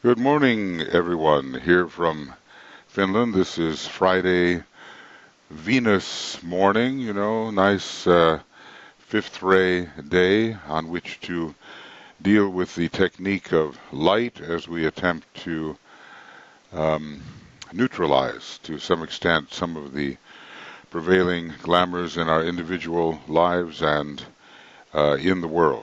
Good morning, everyone. Here from Finland. This is Friday, Venus morning, nice fifth ray day on which to deal with the technique of light as we attempt to neutralize, to some extent, some of the prevailing glamours in our individual lives and in the world.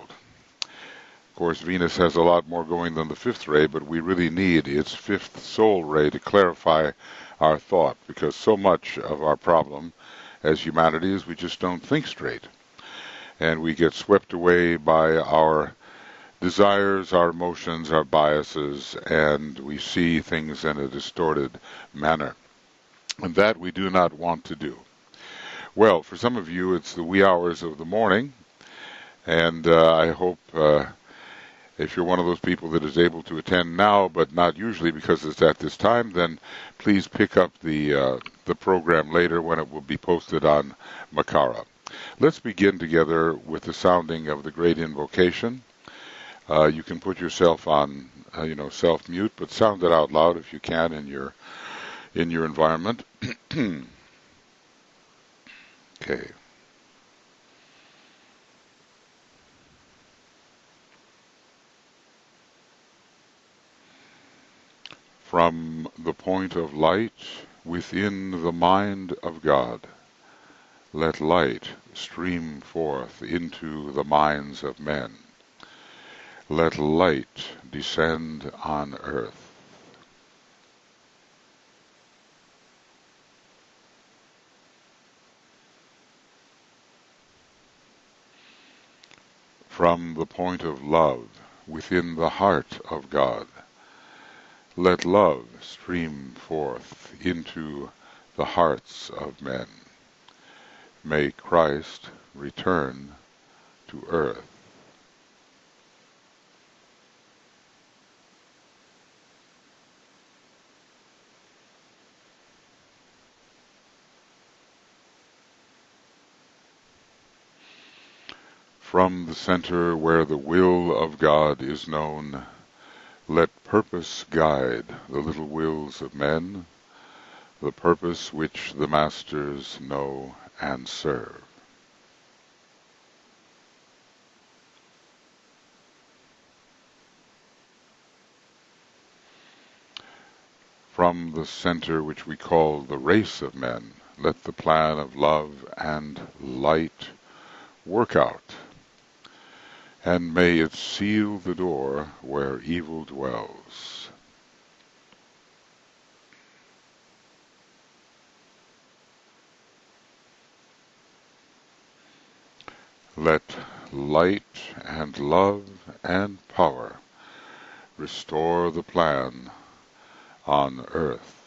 Of course, Venus has a lot more going than the fifth ray, but we really need its fifth soul ray to clarify our thought, because so much of our problem as humanity is we just don't think straight. And we get swept away by our desires, our emotions, our biases, and we see things in a distorted manner. And that we do not want to do. Well, for some of you, it's the wee hours of the morning, and I hope if you're one of those people that is able to attend now, but not usually because it's at this time, then please pick up the program later when it will be posted on Makara. Let's begin together with the sounding of the great invocation. You can put yourself on, self-mute, but sound it out loud if you can in your environment. Okay. From the point of light within the mind of God, let light stream forth into the minds of men. Let light descend on earth. From the point of love within the heart of God, let love stream forth into the hearts of men. May Christ return to earth. From the center where the will of God is known, let purpose guide the little wills of men, the purpose which the masters know and serve. From the center which we call the race of men, let the plan of love and light work out, and may it seal the door where evil dwells. Let light and love and power restore the plan on earth.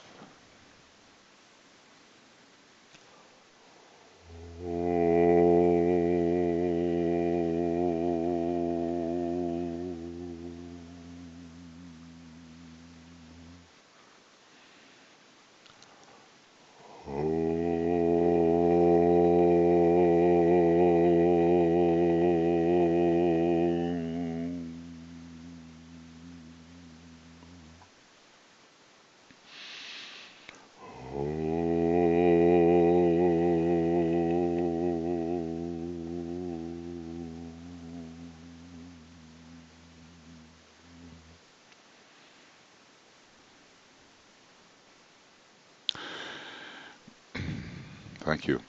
Thank you.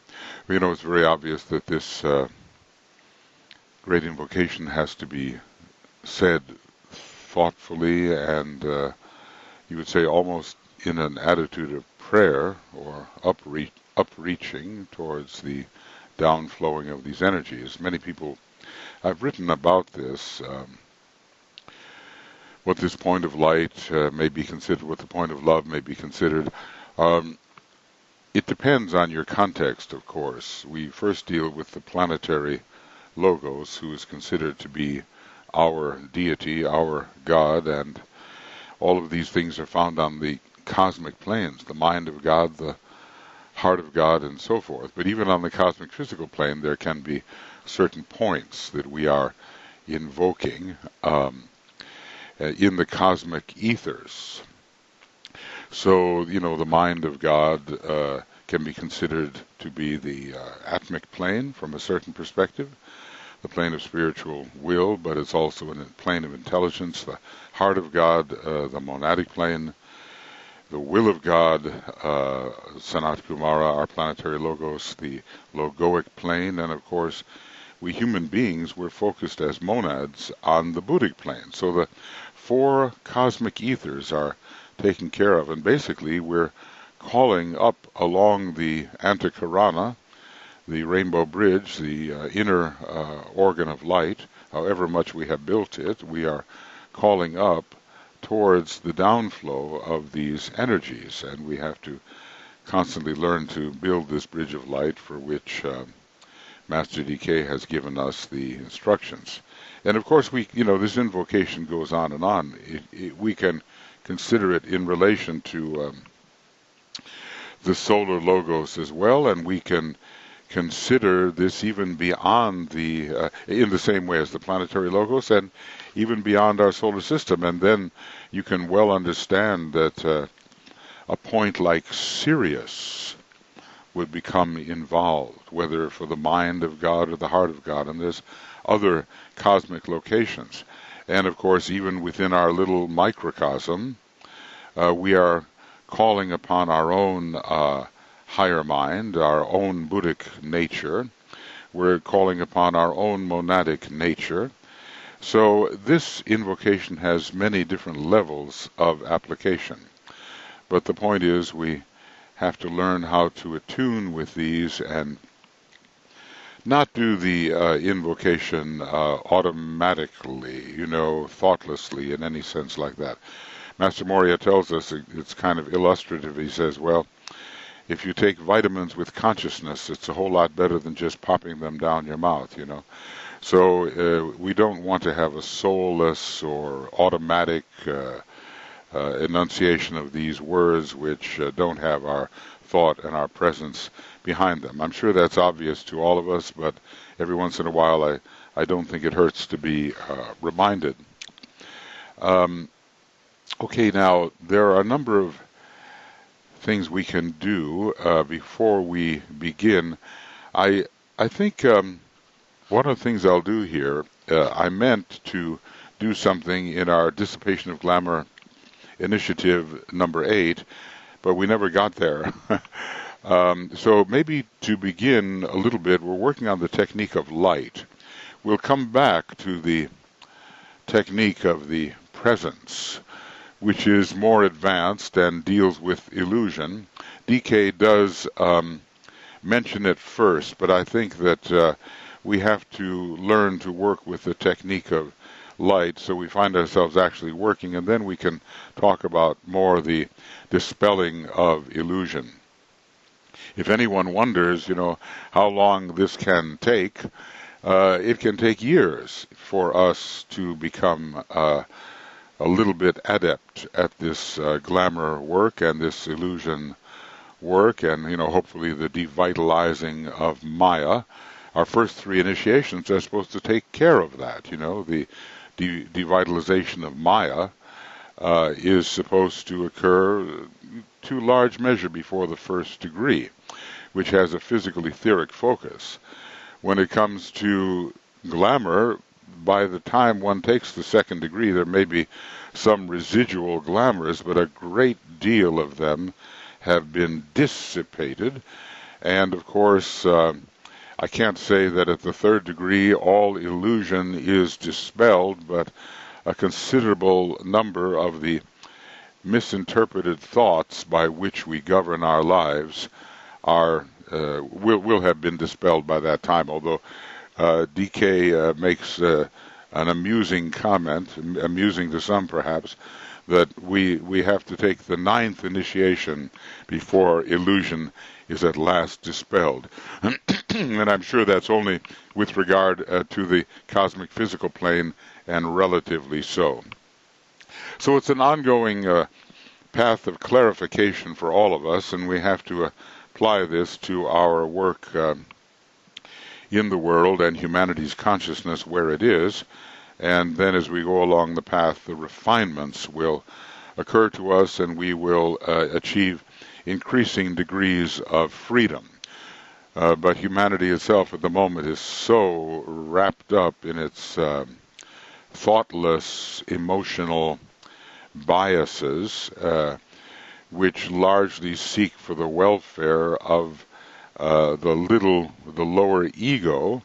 It's very obvious that this great invocation has to be said thoughtfully and you would say almost in an attitude of prayer or upreaching towards the downflowing of these energies. Many people, I've written about this, what this point of light may be considered, what the point of love may be considered. It depends on your context, of course. We first deal with the planetary logos, who is considered to be our deity, our God, and all of these things are found on the cosmic planes, the mind of God, the heart of God, and so forth. But even on the cosmic physical plane, there can be certain points that we are invoking. in the cosmic ethers. So, the mind of God can be considered to be the atmic plane from a certain perspective, the plane of spiritual will, but it's also a plane of intelligence, the heart of God, the monadic plane, the will of God, Sanat Kumara, our planetary logos, the logoic plane, and of course, we human beings, we're focused as monads on the Buddhic plane. So the 4 cosmic ethers are taken care of, and basically we're calling up along the Antakarana, the rainbow bridge, the inner organ of light, however much we have built it, we are calling up towards the downflow of these energies, and we have to constantly learn to build this bridge of light for which Master DK has given us the instructions. And of course, this invocation goes on and on. We can consider it in relation to the solar logos as well, and we can consider this even beyond in the same way as the planetary logos, and even beyond our solar system. And then you can well understand that a point like Sirius would become involved, whether for the mind of God or the heart of God, and there's other cosmic locations. And of course, even within our little microcosm, we are calling upon our own higher mind, our own Buddhic nature. We're calling upon our own monadic nature. So this invocation has many different levels of application. But the point is, we have to learn how to attune with these and not do the invocation automatically, thoughtlessly in any sense like that. Master Moria tells us, it's kind of illustrative. He says, well, if you take vitamins with consciousness, it's a whole lot better than just popping them down your mouth, So we don't want to have a soulless or automatic enunciation of these words which don't have our thought and our presence behind them. I'm sure that's obvious to all of us, but every once in a while I don't think it hurts to be reminded. Okay, now there are a number of things we can do before we begin. I think one of the things I'll do here, I meant to do something in our Dissipation of Glamour Initiative number 8, but we never got there. So maybe to begin a little bit, we're working on the technique of light. We'll come back to the technique of the presence, which is more advanced and deals with illusion. DK does mention it first, but I think that we have to learn to work with the technique of light so we find ourselves actually working, and then we can talk about more the dispelling of illusion. If anyone wonders, how long this can take, it can take years for us to become a little bit adept at this glamour work and this illusion work, and hopefully the devitalizing of Maya. Our first 3 initiations are supposed to take care of that. The devitalization of Maya is supposed to occur to large measure before the first degree, which has a physical etheric focus. When it comes to glamour, by the time one takes the 2nd degree, there may be some residual glamours, but a great deal of them have been dissipated. And of course, I can't say that at the 3rd degree all illusion is dispelled, but a considerable number of the misinterpreted thoughts by which we govern our lives will have been dispelled by that time, although DK makes an amusing comment, amusing to some perhaps, that we have to take the 9th initiation before illusion is at last dispelled. And I'm sure that's only with regard to the cosmic physical plane, and relatively so. So it's an ongoing path of clarification for all of us, and we have to apply this to our work in the world and humanity's consciousness where it is. And then as we go along the path, the refinements will occur to us, and we will achieve increasing degrees of freedom. But humanity itself at the moment is so wrapped up in its thoughtless, emotional biases, which largely seek for the welfare of the lower ego,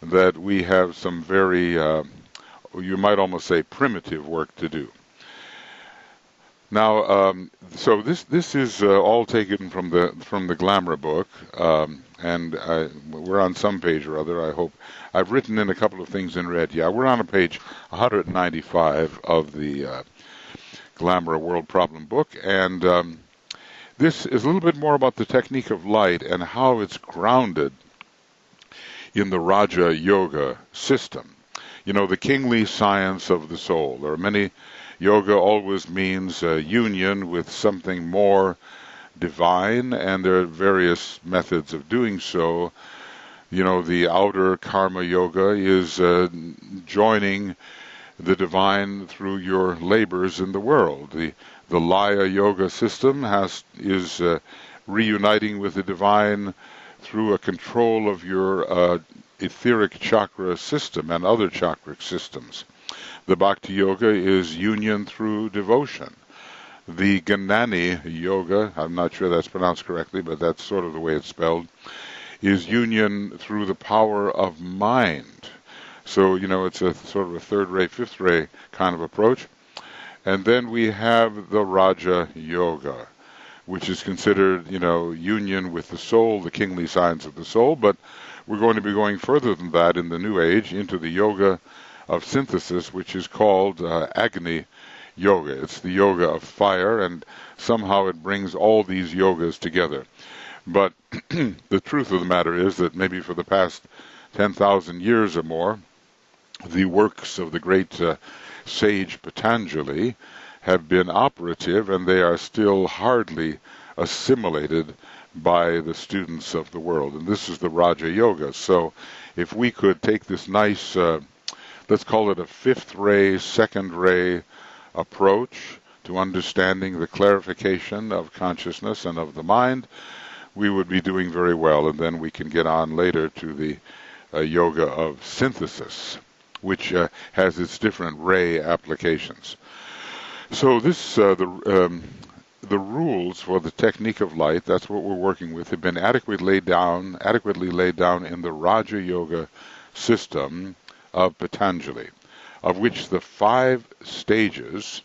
that we have some very, you might almost say, primitive work to do. Now, so this is all taken from the Glamour book, and we're on some page or other. I hope I've written in a couple of things in red. Yeah, we're on a page 195 of the Glamour World Problem book, and this is a little bit more about the technique of light and how it's grounded in the Raja Yoga system. You know, the kingly science of the soul. There are many. Yoga always means union with something more divine, and there are various methods of doing so. You know, the outer karma yoga is joining the divine through your labors in the world. The Laya yoga system is reuniting with the divine through a control of your etheric chakra system and other chakric systems. The Bhakti Yoga is union through devotion. The Gnani Yoga, I'm not sure that's pronounced correctly, but that's sort of the way it's spelled, is union through the power of mind. So, you know, it's a sort of a third ray, fifth ray kind of approach. And then we have the Raja Yoga, which is considered, you know, union with the soul, the kingly science of the soul. But we're going to be going further than that in the New Age into the yoga of synthesis, which is called Agni Yoga. It's the yoga of fire, and somehow it brings all these yogas together. But the truth of the matter is that maybe for the past 10,000 years or more, the works of the great sage Patanjali have been operative, and they are still hardly assimilated by the students of the world. And this is the Raja Yoga. So if we could take this nice, let's call it a fifth ray, second ray approach to understanding the clarification of consciousness and of the mind, we would be doing very well. And then we can get on later to the yoga of synthesis, which has its different ray applications. So this, the rules for the technique of light, that's what we're working with, have been adequately laid down in the Raja Yoga system of Patanjali, of which the 5 stages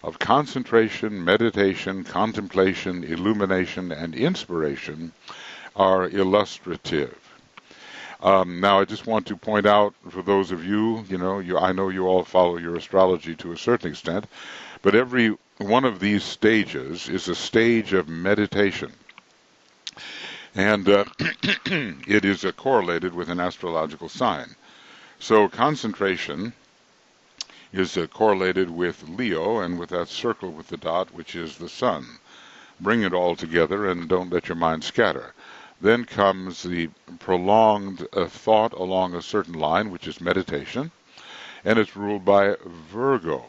of concentration, meditation, contemplation, illumination, and inspiration are illustrative. Now, I just want to point out for those of you, I know you all follow your astrology to a certain extent, but every one of these stages is a stage of meditation. And it is correlated with an astrological sign. So concentration is correlated with Leo, and with that circle with the dot, which is the sun. Bring it all together and don't let your mind scatter. Then comes the prolonged thought along a certain line, which is meditation, and it's ruled by Virgo.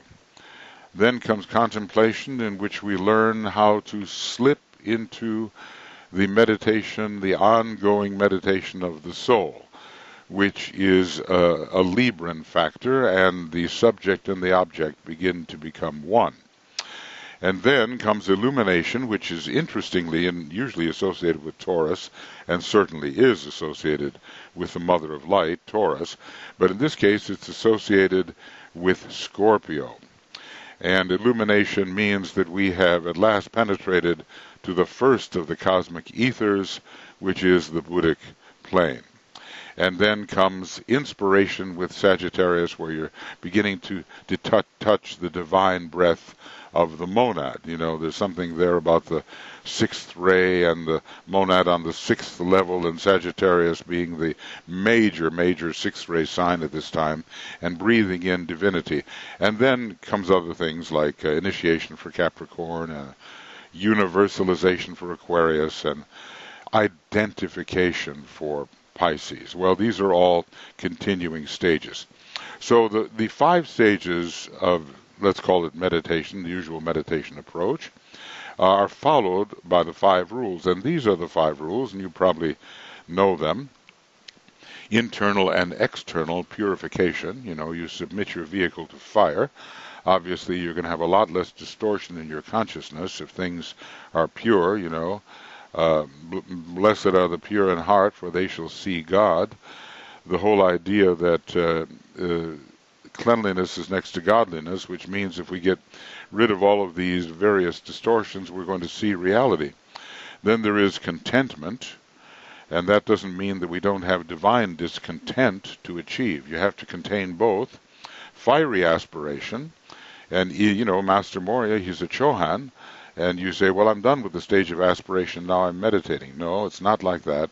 Then comes contemplation, in which we learn how to slip into the meditation, the ongoing meditation of the soul, which is a Libran factor, and the subject and the object begin to become one. And then comes illumination, which is interestingly and usually associated with Taurus, and certainly is associated with the mother of light, Taurus, but in this case it's associated with Scorpio. And illumination means that we have at last penetrated to the first of the cosmic ethers, which is the Buddhic plane. And then comes inspiration with Sagittarius, where you're beginning to touch the divine breath of the monad. You know, there's something there about the 6th ray and the monad on the 6th level, and Sagittarius being the major 6th ray sign at this time, and breathing in divinity. And then comes other things like initiation for Capricorn, universalization for Aquarius, and identification for Pisces. Well, these are all continuing stages. So the 5 stages of, let's call it meditation, the usual meditation approach, are followed by the 5 rules. And these are the 5 rules, and you probably know them. Internal and external purification. You submit your vehicle to fire. Obviously, you're going to have a lot less distortion in your consciousness if things are pure. Blessed are the pure in heart, for they shall see God. The whole idea that cleanliness is next to godliness, which means if we get rid of all of these various distortions, we're going to see reality. Then there is contentment, and that doesn't mean that we don't have divine discontent to achieve. You have to contain both. Fiery aspiration, and Master Moria, he's a Chohan, and you say, well, I'm done with the stage of aspiration, now I'm meditating. No, it's not like that,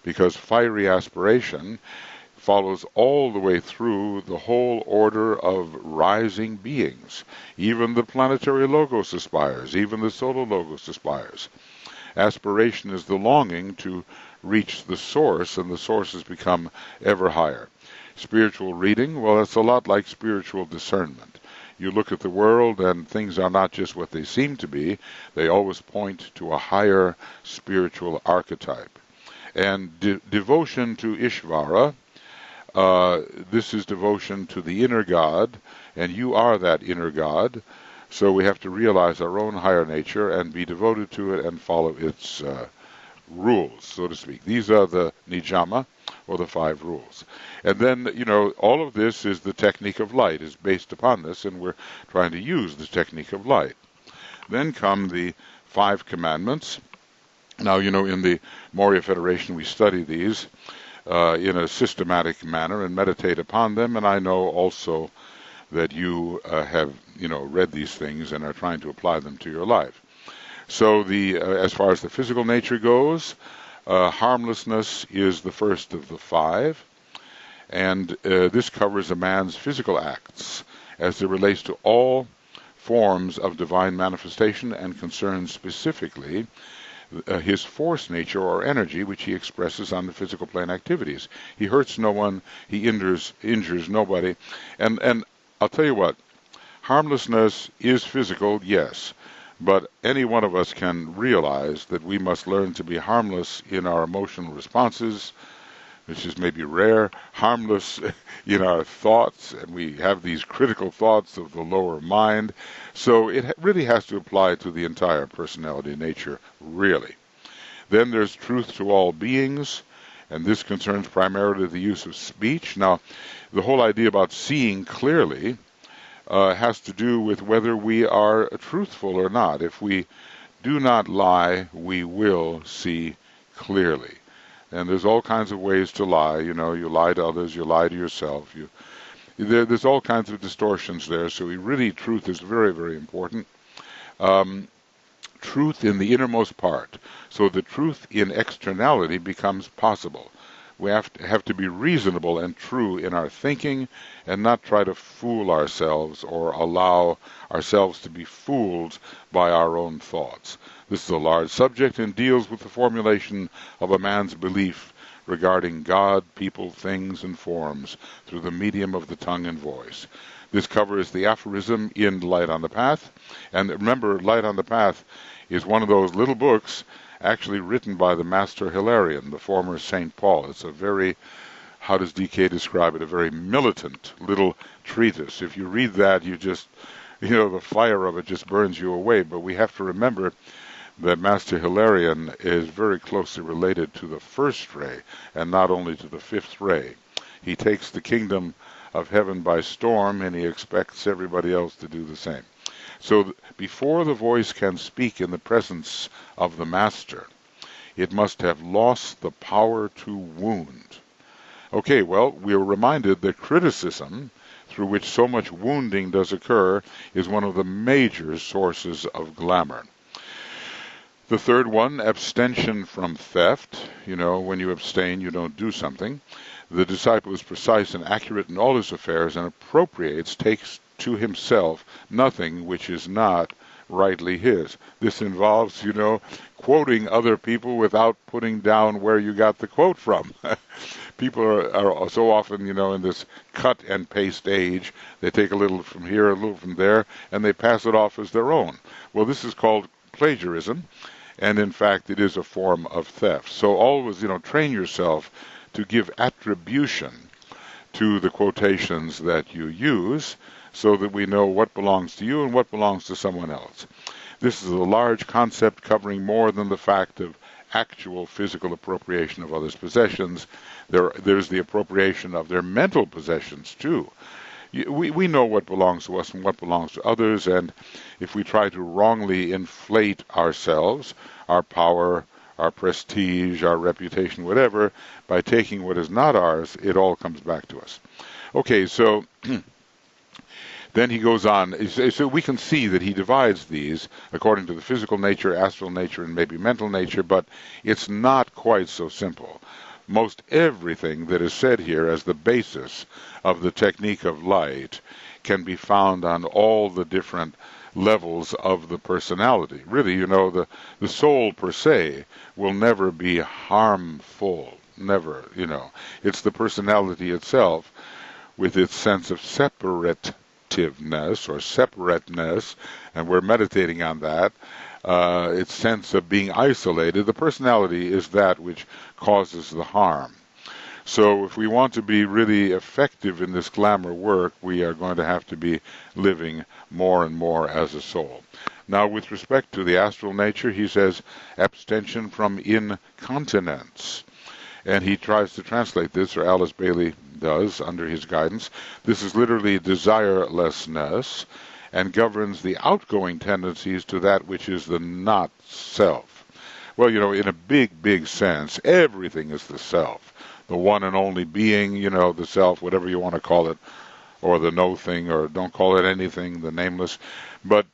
because fiery aspiration follows all the way through the whole order of rising beings. Even the planetary logos aspires, even the solar logos aspires. Aspiration is the longing to reach the source, and the sources become ever higher. Spiritual reading, well, it's a lot like spiritual discernment. You look at the world, and things are not just what they seem to be. They always point to a higher spiritual archetype. And devotion to Ishvara, this is devotion to the inner God, and you are that inner God. So we have to realize our own higher nature and be devoted to it and follow its rules, so to speak. These are the nijama, or the 5 rules. And then, all of this is the technique of light, is based upon this, and we're trying to use the technique of light. Then come the 5 commandments. Now, in the Moria Federation, we study these in a systematic manner and meditate upon them, and I know also that you have, read these things and are trying to apply them to your life. So as far as the physical nature goes, harmlessness is the first of the 5, and this covers a man's physical acts as it relates to all forms of divine manifestation and concerns specifically his force nature or energy, which he expresses on the physical plane activities. He hurts no one, he injures nobody, and I'll tell you what, harmlessness is physical, yes. But any one of us can realize that we must learn to be harmless in our emotional responses, which is maybe rare, harmless in our thoughts, and we have these critical thoughts of the lower mind. So it really has to apply to the entire personality nature, really. Then there's truth to all beings, and this concerns primarily the use of speech. Now, the whole idea about seeing clearly has to do with whether we are truthful or not. If we do not lie, we will see clearly. And there's all kinds of ways to lie. You lie to others, you lie to yourself. There's all kinds of distortions there. So truth is very, very important. Truth in the innermost part. So the truth in externality becomes possible. We have to be reasonable and true in our thinking and not try to fool ourselves or allow ourselves to be fooled by our own thoughts. This is a large subject and deals with the formulation of a man's belief regarding God, people, things, and forms through the medium of the tongue and voice. This covers the aphorism in Light on the Path. And remember, Light on the Path is one of those little books actually written by the Master Hilarion, the former St. Paul. It's a very, how does DK describe it, a very militant little treatise. If you read that, you just, the fire of it just burns you away. But we have to remember that Master Hilarion is very closely related to the first ray, and not only to the 5th ray. He takes the kingdom of heaven by storm, and he expects everybody else to do the same. So before the voice can speak in the presence of the Master, it must have lost the power to wound. Okay, well, we are reminded that criticism, through which so much wounding does occur, is one of the major sources of glamour. The third one, abstention from theft. When you abstain, you don't do something. The disciple is precise and accurate in all his affairs and takes to himself nothing which is not rightly his. This involves, quoting other people without putting down where you got the quote from. People are so often, in this cut and paste age, they take a little from here, a little from there, and they pass it off as their own. Well, this is called plagiarism, and in fact, it is a form of theft. So always, train yourself to give attribution to the quotations that you use so that we know what belongs to you and what belongs to someone else. This is a large concept covering more than the fact of actual physical appropriation of others' possessions. There's the appropriation of their mental possessions, too. We know what belongs to us and what belongs to others, and if we try to wrongly inflate ourselves, our power, our prestige, our reputation, whatever, by taking what is not ours, it all comes back to us. Okay, so then he goes on. So we can see that he divides these according to the physical nature, astral nature, and maybe mental nature, but it's not quite so simple. Most everything that is said here as the basis of the technique of light can be found on all the different levels of the personality. Really, the soul per se will never be harmful. Never, It's the personality itself with its sense of separativeness or separateness, and we're meditating on that, its sense of being isolated. The personality is that which causes the harm. So if we want to be really effective in this glamour work, we are going to have to be living more and more as a soul. Now, with respect to the astral nature, he says abstention from incontinence. And he tries to translate this, or Alice Bailey does, under his guidance. This is literally desirelessness, and governs the outgoing tendencies to that which is the not self. Well, in a big, big sense, everything is the self. The one and only being, the self, whatever you want to call it, or the no thing, or don't call it anything, the nameless. But,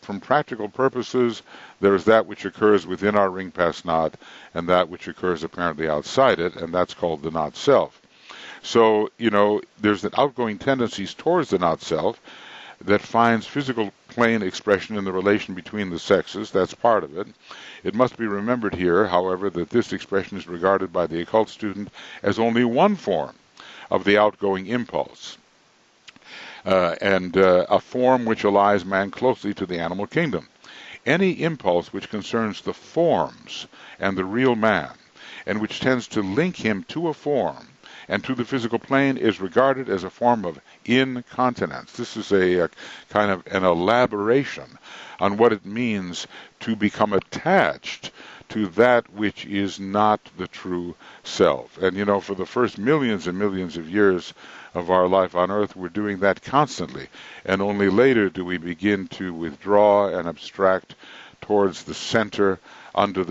from practical purposes, there is that which occurs within our ring pass knot, and that which occurs apparently outside it, and that's called the not self. So, there's an outgoing tendencies towards the not self that finds physical plane expression in the relation between the sexes. That's part of it. It must be remembered here, however, that this expression is regarded by the occult student as only one form of the outgoing impulse, and a form which allies man closely to the animal kingdom. Any impulse which concerns the forms and the real man, and which tends to link him to a form and to the physical plane, is regarded as a form of incontinence. This is a kind of an elaboration on what it means to become attached to that which is not the true self. And, for the first millions and millions of years of our life on earth, we're doing that constantly. And only later do we begin to withdraw and abstract towards the center, under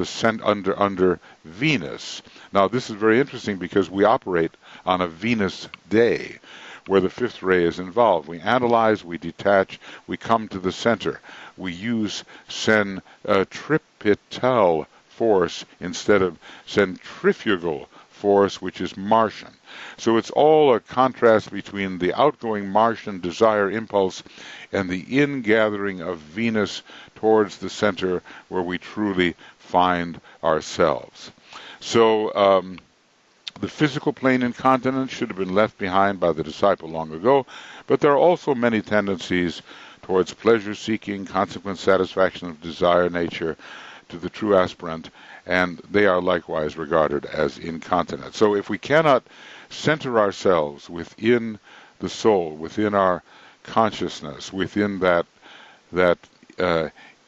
Venus. Now, this is very interesting because we operate on a Venus day where the fifth ray is involved. We analyze, we detach, we come to the center. We use centripetal force instead of centrifugal force, which is Martian. So it's all a contrast between the outgoing Martian desire impulse and the ingathering of Venus towards the center where we truly find ourselves. So the physical plane incontinence should have been left behind by the disciple long ago, but there are also many tendencies towards pleasure-seeking, consequent satisfaction of desire nature to the true aspirant, and they are likewise regarded as incontinent. So if we cannot center ourselves within the soul, within our consciousness, within that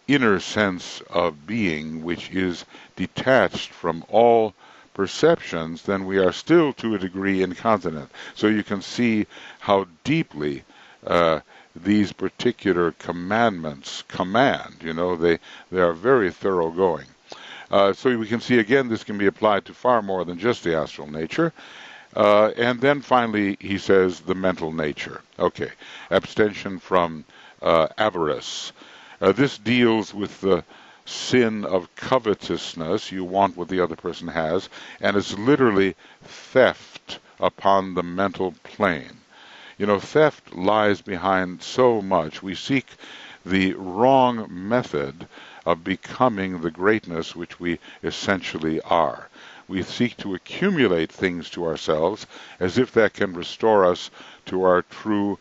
inner sense of being which is detached from all perceptions, then we are still to a degree incontinent. So you can see how deeply these particular commandments command. They are very thoroughgoing. So we can see again this can be applied to far more than just the astral nature. And then finally he says the mental nature. Okay, abstention from avarice. This deals with the sin of covetousness. You want what the other person has, and it's literally theft upon the mental plane. Theft lies behind so much. We seek the wrong method of becoming the greatness which we essentially are. We seek to accumulate things to ourselves as if that can restore us to our true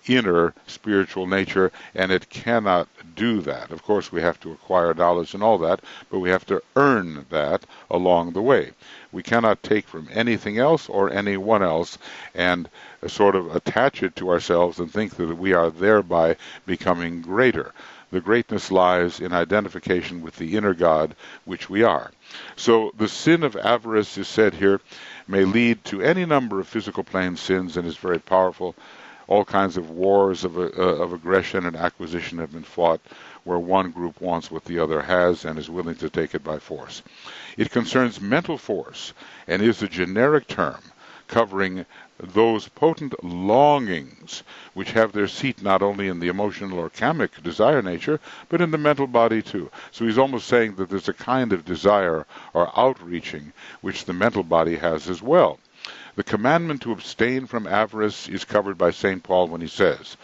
inner spiritual nature, and it cannot do that. Of course, we have to acquire knowledge and all that, but we have to earn that along the way. We cannot take from anything else or anyone else and sort of attach it to ourselves and think that we are thereby becoming greater. The greatness lies in identification with the inner God, which we are. So the sin of avarice is said here may lead to any number of physical plane sins and is very powerful. All kinds of wars of aggression and acquisition have been fought where one group wants what the other has and is willing to take it by force. It concerns mental force and is a generic term covering those potent longings which have their seat not only in the emotional or kamic desire nature, but in the mental body too. So he's almost saying that there's a kind of desire or outreaching which the mental body has as well. The commandment to abstain from avarice is covered by St. Paul when he says,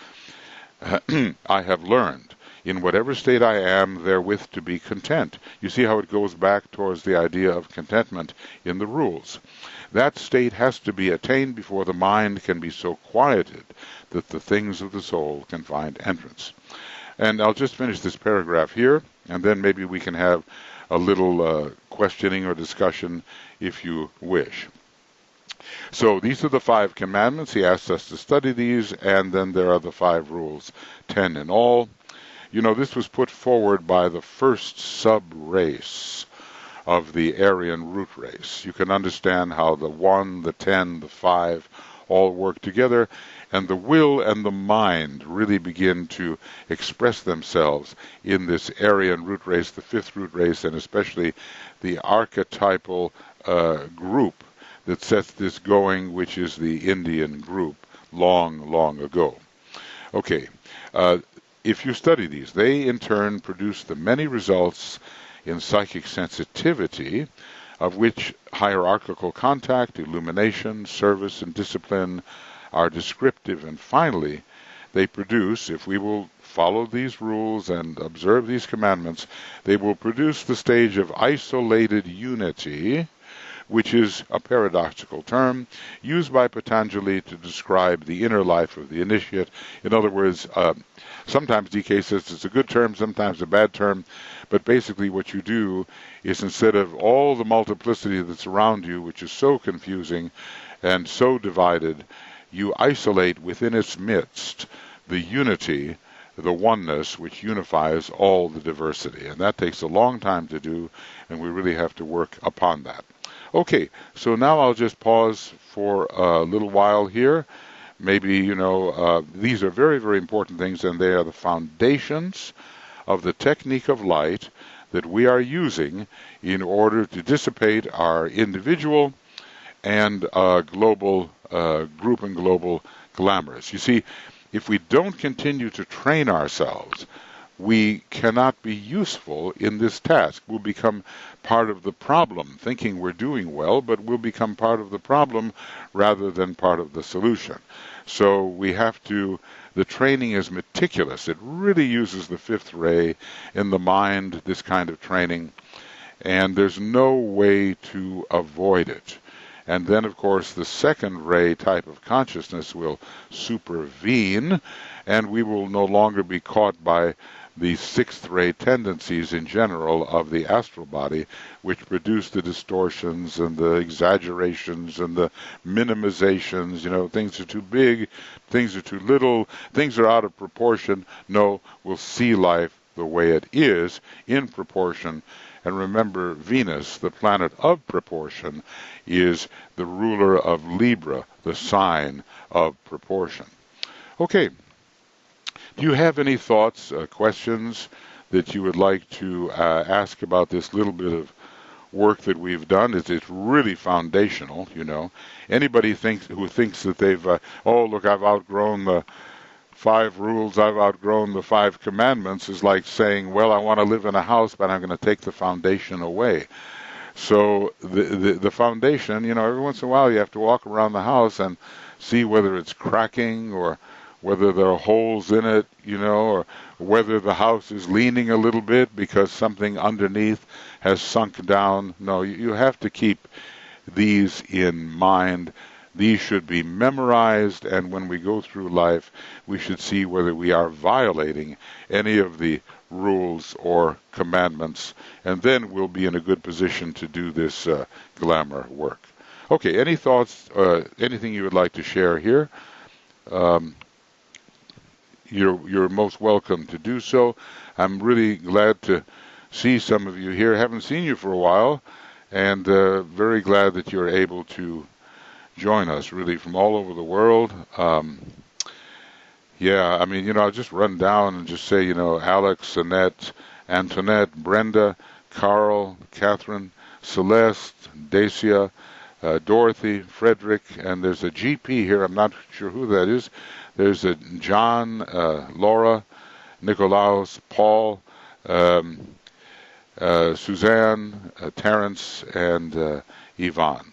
I have learned, in whatever state I am, therewith to be content. You see how it goes back towards the idea of contentment in the rules. That state has to be attained before the mind can be so quieted that the things of the soul can find entrance. And I'll just finish this paragraph here, and then maybe we can have a little questioning or discussion if you wish. So these are the 5 commandments. He asks us to study these, and then there are the 5 rules, 10 in all. You know, this was put forward by the first sub-race of the Aryan root race. You can understand how the 1, the 10, the 5 all work together, and the will and the mind really begin to express themselves in this Aryan root race, the 5th root race, and especially the archetypal group that sets this going, which is the Indian group, long, long ago. Okay, if you study these, they in turn produce the many results in psychic sensitivity, of which hierarchical contact, illumination, service, and discipline are descriptive. And finally, they produce, if we will follow these rules and observe these commandments, they will produce the stage of isolated unity, which is a paradoxical term used by Patanjali to describe the inner life of the initiate. In other words, sometimes DK says it's a good term, sometimes a bad term, but basically what you do is instead of all the multiplicity that's around you, which is so confusing and so divided, you isolate within its midst the unity, the oneness, which unifies all the diversity. And that takes a long time to do, and we really have to work upon that. Okay, so now I'll just pause for a little while here. Maybe, these are very, very important things, and they are the foundations of the technique of light that we are using in order to dissipate our individual and global group and global glamours. You see, if we don't continue to train ourselves, we cannot be useful in this task. We'll become part of the problem, thinking we're doing well, but we'll become part of the problem rather than part of the solution. So we have to, the training is meticulous. It really uses the 5th ray in the mind, this kind of training, and there's no way to avoid it. And then, of course, the 2nd ray type of consciousness will supervene, and we will no longer be caught by the 6th ray tendencies in general of the astral body, which produce the distortions and the exaggerations and the minimizations. Things are too big, things are too little, things are out of proportion. No, we'll see life the way it is, in proportion. And remember, Venus, the planet of proportion, is the ruler of Libra, the sign of proportion. Okay. Do you have any thoughts, questions that you would like to ask about this little bit of work that we've done? It's really foundational, Anybody who thinks that they've, I've outgrown the 5 rules, I've outgrown the 5 commandments, is like saying, well, I want to live in a house, but I'm going to take the foundation away. So the foundation, every once in a while you have to walk around the house and see whether it's cracking or whether there are holes in it, or whether the house is leaning a little bit because something underneath has sunk down. No, you have to keep these in mind. These should be memorized, and when we go through life, we should see whether we are violating any of the rules or commandments, and then we'll be in a good position to do this glamour work. Okay, any thoughts, anything you would like to share here? You're most welcome to do so. I'm really glad to see some of you here. Haven't seen you for a while, and very glad that you're able to join us, really, from all over the world. I'll just run down and just say, Alex, Annette, Antoinette, Brenda, Carl, Catherine, Celeste, Dacia, Dorothy, Frederick, and there's a GP here. I'm not sure who that is. There's a John, Laura, Nicolaus, Paul, Suzanne, Terrence, and Yvonne.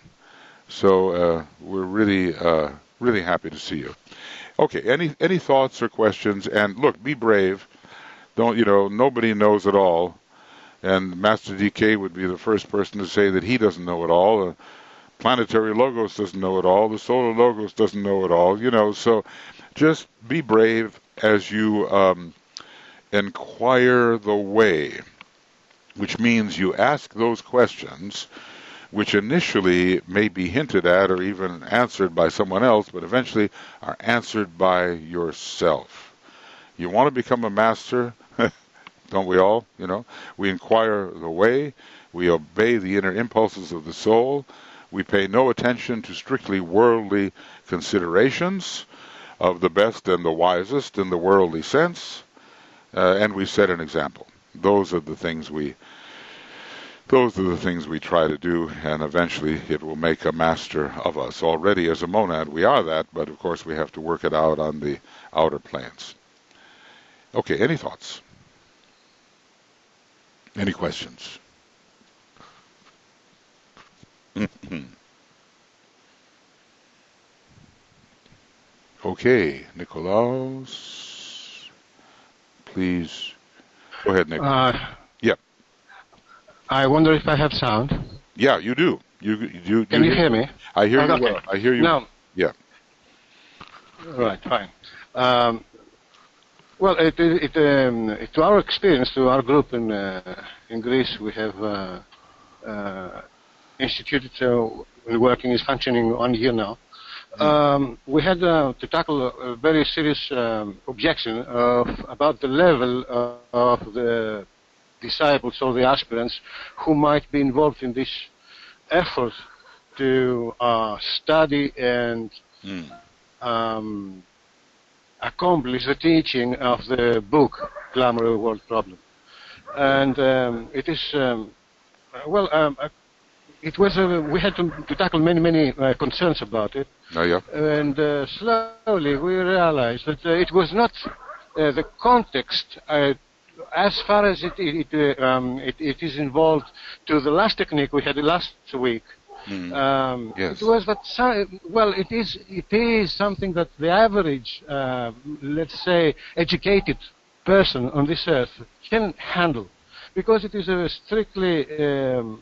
So we're really happy to see you. Okay, any thoughts or questions? And look, be brave. Don't, nobody knows it all. And Master DK would be the first person to say that he doesn't know it all. Planetary Logos doesn't know it all. The Solar Logos doesn't know it all. So just be brave as you inquire the way, which means you ask those questions which initially may be hinted at or even answered by someone else, but eventually are answered by yourself. You want to become a master? Don't we all? We inquire the way, we obey the inner impulses of the soul, we pay no attention to strictly worldly considerations of the best and the wisest in the worldly sense, and we set an example. Those are the things we try to do, and eventually it will make a master of us. Already as a monad we are that, but of course we have to work it out on the outer planes. Okay, any thoughts? Any questions? Okay, Nicolaus, please go ahead, Nick. Yep. I wonder if I have sound. Yeah, you do. You Can you hear me? I hear you well. I hear you. No. Yeah. Right. Fine. Well, to our experience, to our group in Greece, we have instituted. We're working is functioning 1 year now. We had to tackle a very serious objection about the level of the disciples or the aspirants who might be involved in this effort to study and accomplish the teaching of the book Glamour World Problem. And it is it was we had to tackle many concerns about it. Oh, yeah. And slowly we realized that it was not the context as far as it is involved to the last technique we had last week. Yes. It was that it is something that the average, let's say, educated person on this earth can handle, because it is a strictly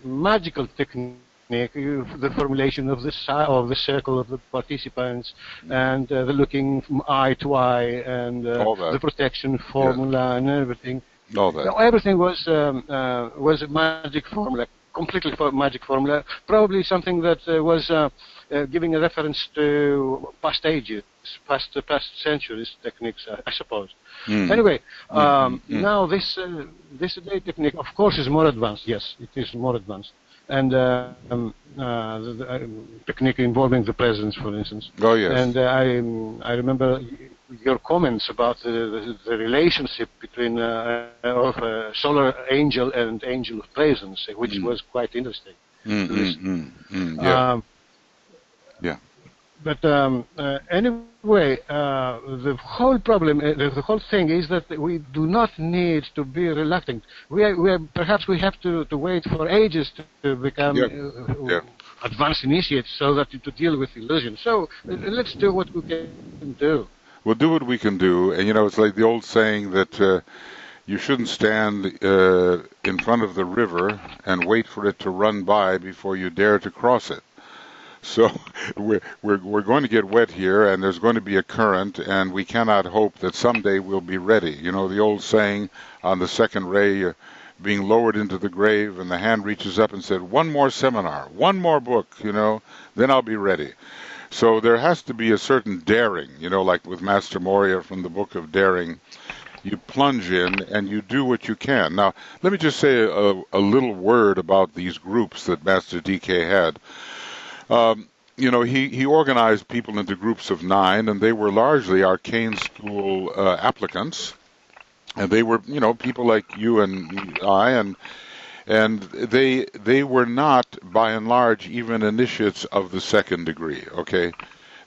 magical technique. The formulation of the circle of the participants, and the looking from eye to eye, and the protection formula, and everything. All that. Everything was a magic formula, completely magic formula. Probably something that was giving a reference to past ages, past centuries techniques, I suppose. Anyway, now this day technique, of course, is more advanced. Yes, it is more advanced. And the technique involving the presence, for instance. Oh, yes. And I remember your comments about the relationship between of a solar angel and angel of presence, which was quite interesting. Yeah. Yeah. But anyway, the whole problem, the whole thing is that we do not need to be reluctant. Perhaps we have to wait for ages to become advanced initiates, so that to deal with illusion. So let's do what we can do. we'll do what we can do. And, it's like the old saying that you shouldn't stand in front of the river and wait for it to run by before you dare to cross it. So we're going to get wet here, and there's going to be a current, and we cannot hope that someday we'll be ready. The old saying on the second ray, being lowered into the grave, and the hand reaches up and said, one more seminar, one more book, then I'll be ready. So there has to be a certain daring, like with Master Moria from the Book of Daring. You plunge in and you do what you can. Now, let me just say a little word about these groups that Master DK had. He organized people into groups of 9, and they were largely arcane school applicants. And they were, people like you and I, and they were not, by and large, even initiates of the second degree, okay?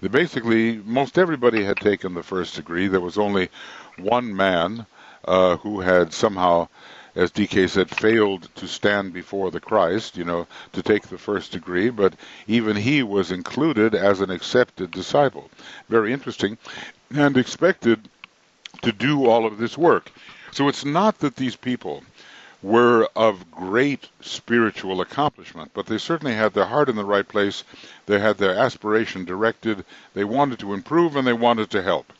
Basically, most everybody had taken the first degree. There was only one man who had somehow, as DK said, failed to stand before the Christ, to take the first degree, but even he was included as an accepted disciple. Very interesting, and expected to do all of this work. So it's not that these people were of great spiritual accomplishment, but they certainly had their heart in the right place. They had their aspiration directed. They wanted to improve, and they wanted to help.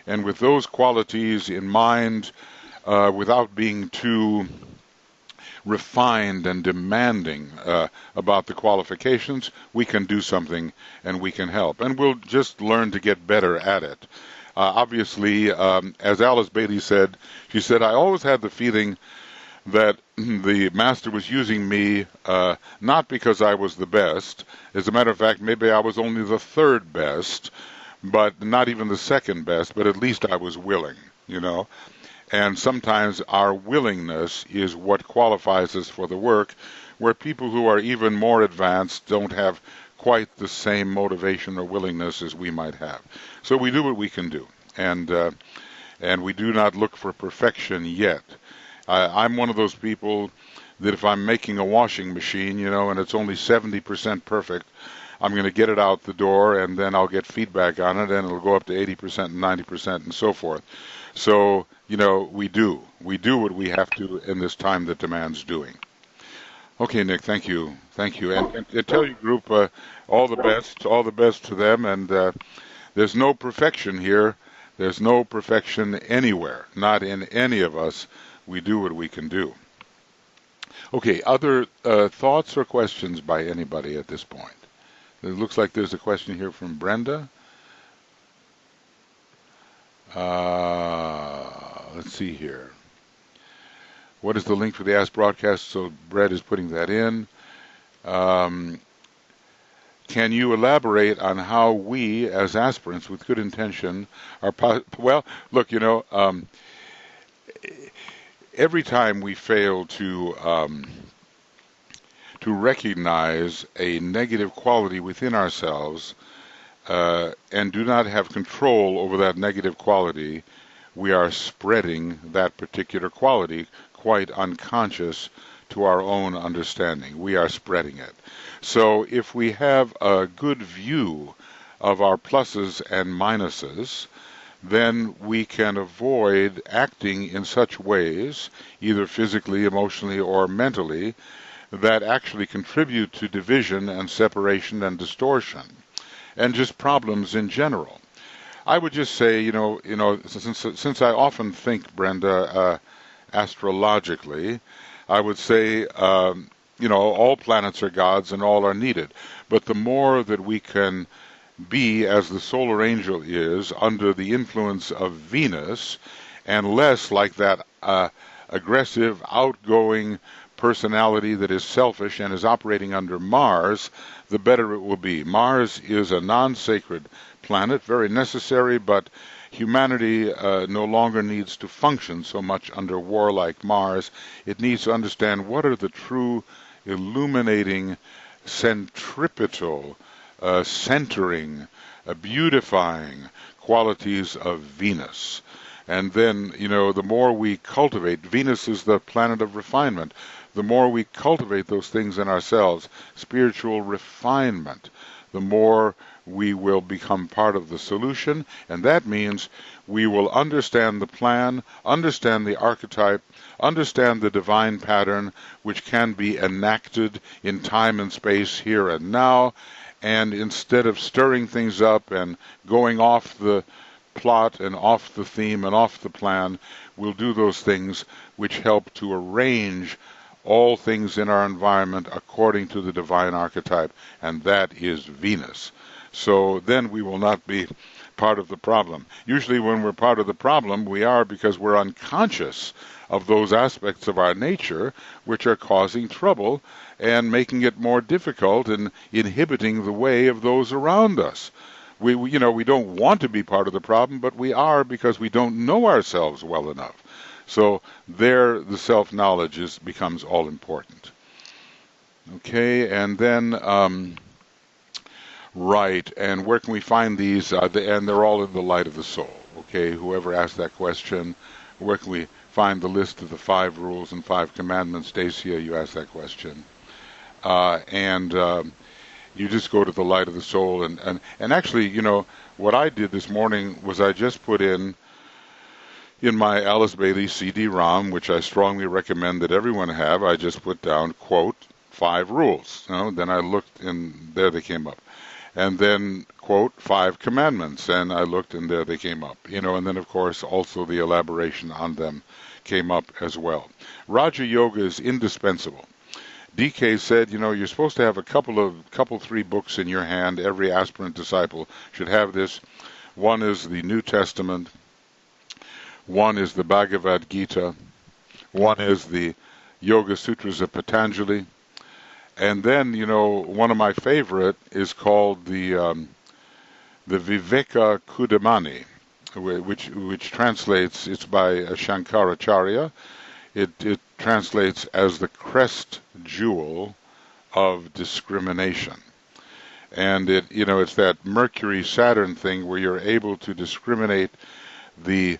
And with those qualities in mind, without being too refined and demanding about the qualifications, we can do something and we can help. And we'll just learn to get better at it. Obviously, as Alice Bailey said, she said, I always had the feeling that the Master was using me not because I was the best. As a matter of fact, maybe I was only the third best, but not even the second best, but at least I was willing, And sometimes our willingness is what qualifies us for the work, where people who are even more advanced don't have quite the same motivation or willingness as we might have. So we do what we can do, and we do not look for perfection yet. I'm one of those people that if I'm making a washing machine, and it's only 70% perfect, I'm going to get it out the door, and then I'll get feedback on it, and it'll go up to 80% and 90% and so forth. So, we do what we have to in this time that demands doing. Okay, Nick, thank you. And tell your group all the best to them, and there's no perfection here. There's no perfection anywhere, not in any of us. We do what we can do. Okay, other thoughts or questions by anybody at this point? It looks like there's a question here from Brenda. Let's see here. What is the link for the Ask broadcast? So Brett is putting that in. Can you elaborate on how we, as aspirants with good intention, are... Well, look, every time we fail to recognize a negative quality within ourselves and do not have control over that negative quality, we are spreading that particular quality quite unconscious to our own understanding. We are spreading it. So if we have a good view of our pluses and minuses, then we can avoid acting in such ways, either physically, emotionally, or mentally, that actually contribute to division and separation and distortion, and just problems in general. I would just say, since I often think, Brenda, astrologically, I would say, all planets are gods and all are needed. But the more that we can be, as the solar angel is, under the influence of Venus, and less like that aggressive, outgoing personality that is selfish and is operating under Mars, the better it will be. Mars is a non-sacred planet, very necessary, but humanity no longer needs to function so much under warlike Mars. It needs to understand what are the true illuminating, centripetal, centering, beautifying qualities of Venus. And then, the more we cultivate, Venus is the planet of refinement, the more we cultivate those things in ourselves, spiritual refinement, the more we will become part of the solution, and that means we will understand the plan, understand the archetype, understand the divine pattern which can be enacted in time and space here and now, and instead of stirring things up and going off the plot and off the theme and off the plan, we'll do those things which help to arrange all things in our environment according to the divine archetype, and that is Venus. So then we will not be part of the problem. Usually when we're part of the problem, we are because we're unconscious of those aspects of our nature which are causing trouble and making it more difficult and inhibiting the way of those around us. We don't want to be part of the problem, but we are because we don't know ourselves well enough. So there the self-knowledge becomes all important. Okay, and then, right, and where can we find these? And they're all in the light of the soul. Okay, whoever asked that question, where can we find the list of the 5 rules and 5 commandments? Dacia, you asked that question. You just go to the light of the soul. And actually, what I did this morning was I just put in my Alice Bailey CD-ROM, which I strongly recommend that everyone have, I just put down, quote, 5 rules. Then I looked, and there they came up. And then, quote, 5 commandments, and I looked, and there they came up. And then, of course, also the elaboration on them came up as well. Raja Yoga is indispensable. DK said, you're supposed to have a couple 3 books in your hand. Every aspirant disciple should have this. One is the New Testament. One is the Bhagavad Gita. One is the Yoga Sutras of Patanjali. And then, one of my favorite is called the Viveka Kudamani, which translates, it's by Shankaracharya. It translates as the crest jewel of discrimination. And it's that Mercury-Saturn thing where you're able to discriminate the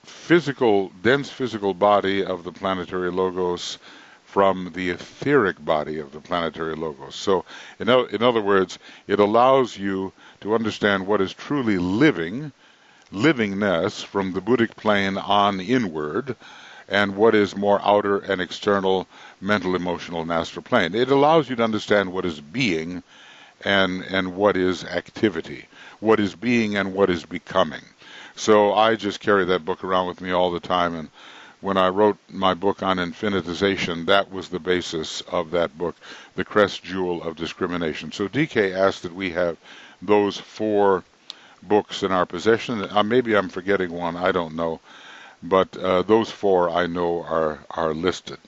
physical, dense physical body of the planetary logos from the etheric body of the planetary logos. So, in other words, it allows you to understand what is truly livingness from the Buddhic plane on inward, and what is more outer and external, mental, emotional, and astral plane. It allows you to understand what is being and what is activity, what is being and what is becoming. So I just carry that book around with me all the time, and when I wrote my book on infinitization, that was the basis of that book, The Crest Jewel of Discrimination. So DK asked that we have those 4 books in our possession. Maybe I'm forgetting one, I don't know. But those 4 I know are listed.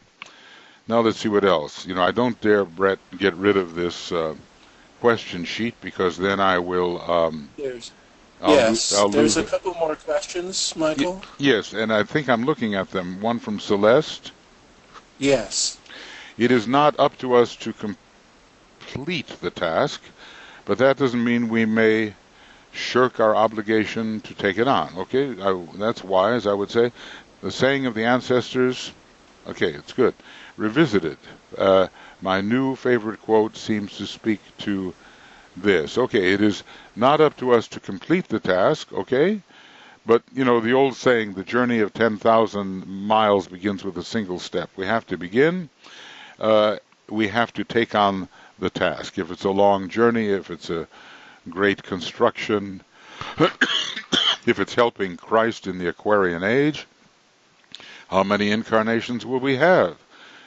Now let's see what else. I don't dare, Brett, get rid of this question sheet, because then I will... There's a couple more questions, Michael. Yes, and I think I'm looking at them. One from Celeste. Yes. It is not up to us to complete the task, but that doesn't mean we may shirk our obligation to take it on. Okay, that's wise, I would say. The saying of the ancestors, okay, it's good. Revisited. My new favorite quote seems to speak to this. Okay, it is not up to us to complete the task, okay? But, the old saying, the journey of 10,000 miles begins with a single step. We have to begin. We have to take on the task. If it's a long journey, if it's a great construction, if it's helping Christ in the Aquarian age, how many incarnations will we have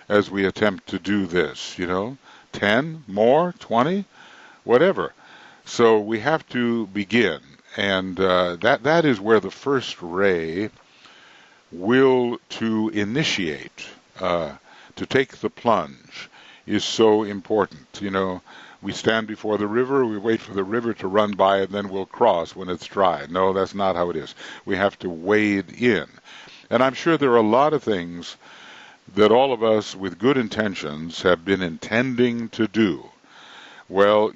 as we attempt to do this? 10, more, 20? Whatever. So we have to begin, and that is where the first ray will to initiate, to take the plunge, is so important. We stand before the river, we wait for the river to run by, and then we'll cross when it's dry. No, that's not how it is. We have to wade in. And I'm sure there are a lot of things that all of us with good intentions have been intending to do. Well,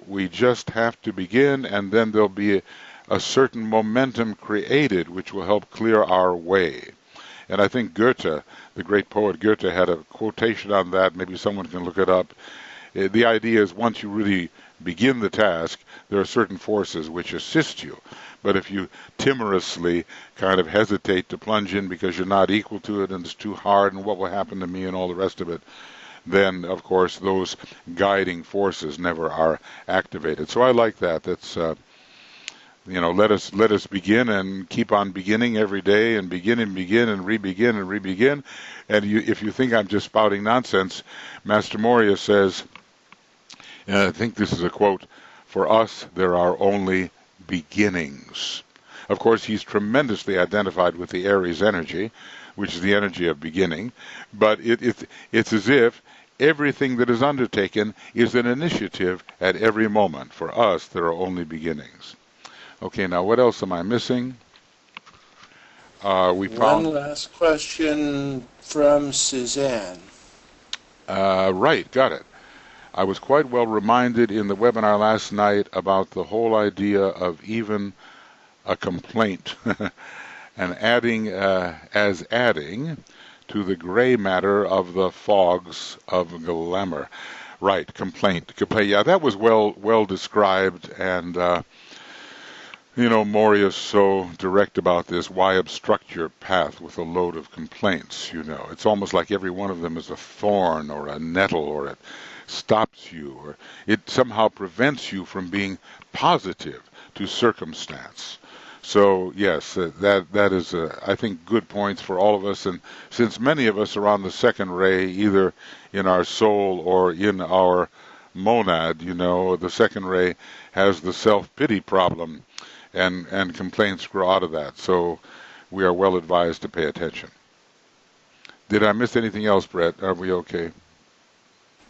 we just have to begin, and then there'll be a certain momentum created which will help clear our way. And I think Goethe, the great poet Goethe, had a quotation on that. Maybe someone can look it up. The idea is once you really begin the task, there are certain forces which assist you. But if you timorously kind of hesitate to plunge in because you're not equal to it and it's too hard and what will happen to me and all the rest of it, then, of course, those guiding forces never are activated. So I like that. That's, let us begin and keep on beginning every day and begin and begin and re-begin and re-begin. And if you think I'm just spouting nonsense, Master Moria says, and I think this is a quote, "For us, there are only beginnings." Of course, he's tremendously identified with the Aries energy, which is the energy of beginning, but it's as if everything that is undertaken is an initiative at every moment. For us, there are only beginnings. Okay, now what else am I missing? One last question from Suzanne. Right, got it. I was quite well reminded in the webinar last night about the whole idea of even a complaint and adding to the gray matter of the fogs of glamour. Right, complaint. Yeah, that was well described, and Moria's so direct about this. Why obstruct your path with a load of complaints? It's almost like every one of them is a thorn or a nettle, or it stops you, or it somehow prevents you from being positive to circumstance. So yes, that is, I think, good points for all of us. And since many of us are on the second ray, either in our soul or in our monad, the second ray has the self-pity problem, and complaints grow out of that. So we are well advised to pay attention. Did I miss anything else, Brett? Are we okay?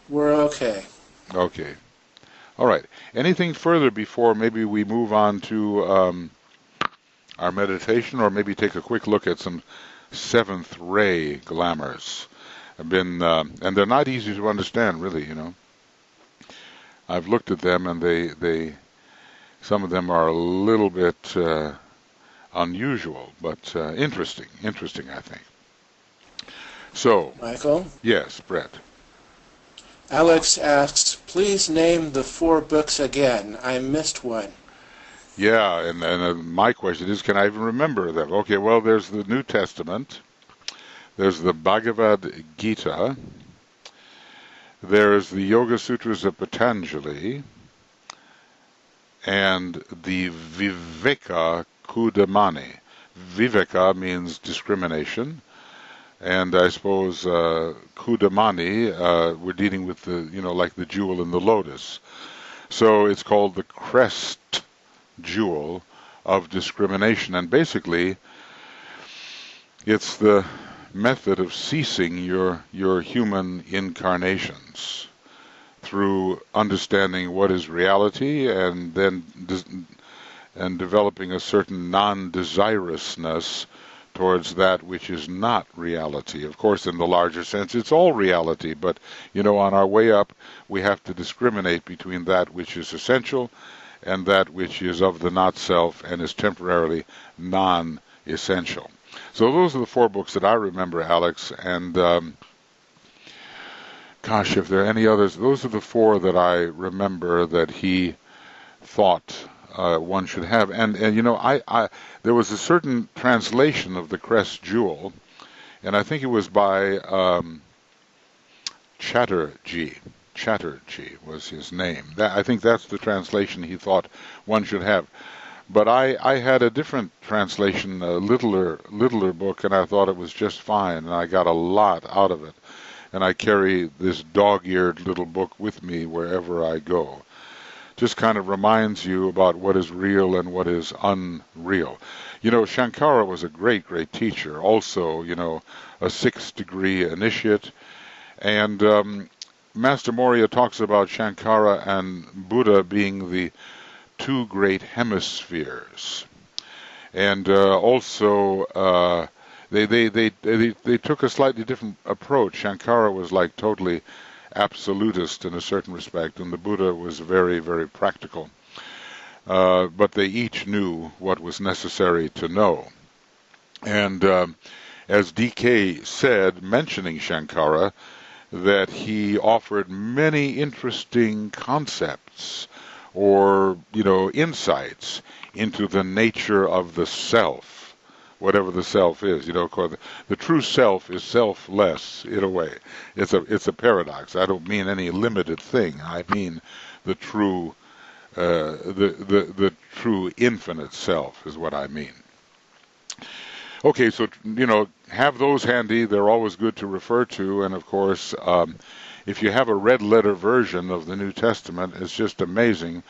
We're okay. Okay. All right. Anything further before maybe we move on to our meditation, or maybe take a quick look at some seventh ray glamours? And they're not easy to understand, really. I've looked at them, and they some of them are a little bit unusual, but interesting, I think. So, Michael? Yes, Brett. Alex asks, please name the 4 books again. I missed one. Yeah, and my question is, can I even remember them? Okay, well, there's the New Testament. There's the Bhagavad Gita. There's the Yoga Sutras of Patanjali. And the Viveka Kudamani. Viveka means discrimination. And I suppose Kudamani, we're dealing with the, like the jewel in the lotus. So it's called the crest jewel of discrimination. And basically, it's the method of ceasing your human incarnations through understanding what is reality, and then developing a certain non-desirousness towards that which is not reality. Of course, in the larger sense, it's all reality, but, on our way up, we have to discriminate between that which is essential and that which is of the not-self and is temporarily non-essential. So those are the 4 books that I remember, Alex, and gosh, if there are any others, those are the 4 that I remember that he thought one should have. And I there was a certain translation of the crest jewel, and I think it was by Chatterjee. Chatterjee was his name. I think that's the translation he thought one should have. But I had a different translation, a littler book, and I thought it was just fine, and I got a lot out of it. And I carry this dog-eared little book with me wherever I go. Just kind of reminds you about what is real and what is unreal. Shankara was a great, great teacher. Also, a 6th-degree initiate. And Master Moria talks about Shankara and Buddha being the 2 great hemispheres. And also, they took a slightly different approach. Shankara was like totally absolutist in a certain respect, and the Buddha was very, very practical. But they each knew what was necessary to know. And as D.K. said, mentioning Shankara, that he offered many interesting concepts or, insights into the nature of the self, whatever the self is. 'Cause the true self is selfless in a way. It's a paradox. I don't mean any limited thing. I mean the true the true infinite self is what I mean. Okay, so have those handy. They're always good to refer to, and of course, if you have a red letter version of the New Testament, it's just amazing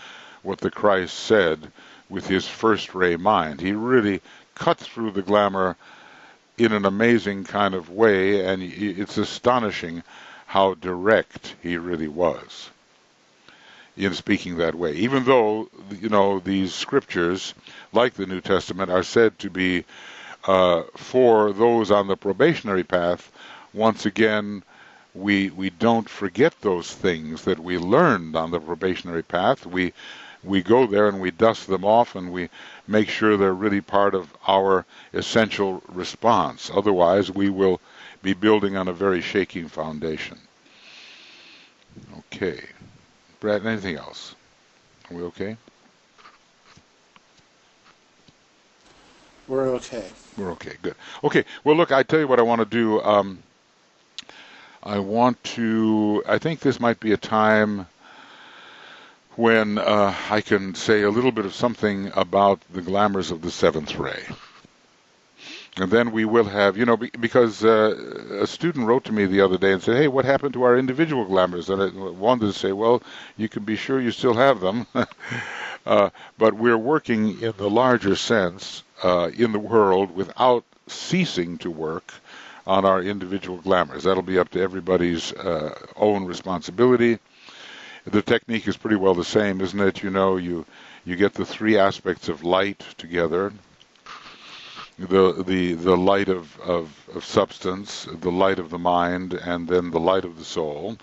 what the Christ said with his first ray mind. He really cut through the glamour in an amazing kind of way, and it's astonishing how direct he really was in speaking that way. Even though, these scriptures, like the New Testament, are said to be for those on the probationary path, once again, we don't forget those things that we learned on the probationary path. We go there and we dust them off and we make sure they're really part of our essential response. Otherwise, we will be building on a very shaky foundation. Okay. Brad, anything else? Are we okay? We're okay. We're okay, good. Okay, well, look, I tell you what I want to do. I think this might be a time when I can say a little bit of something about the glamours of the seventh ray. And then we will have, because a student wrote to me the other day and said, hey, what happened to our individual glamours? And I wanted to say, well, you can be sure you still have them. But we're working in the larger sense in the world without ceasing to work on our individual glamours. That'll be up to everybody's own responsibility. The technique is pretty well the same, isn't it? You get the three aspects of light together. The light of substance, the light of the mind, and then the light of the soul.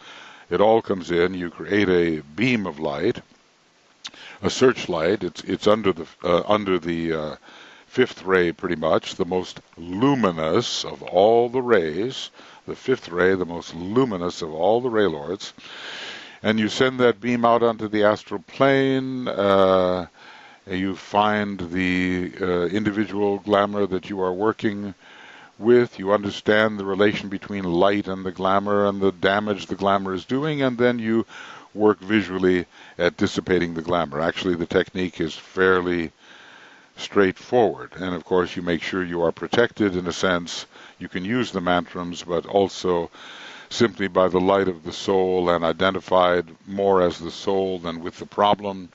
It all comes in. You create a beam of light, a searchlight. It's under the fifth ray, pretty much, the most luminous of all the rays. The fifth ray, the most luminous of all the ray lords. And you send that beam out onto the astral plane. You find the individual glamour that you are working with. You understand the relation between light and the glamour and the damage the glamour is doing, and then you work visually at dissipating the glamour. Actually, the technique is fairly straightforward, and of course you make sure you are protected in a sense. You can use the mantrams, but also simply by the light of the soul and identified more as the soul than with the problem,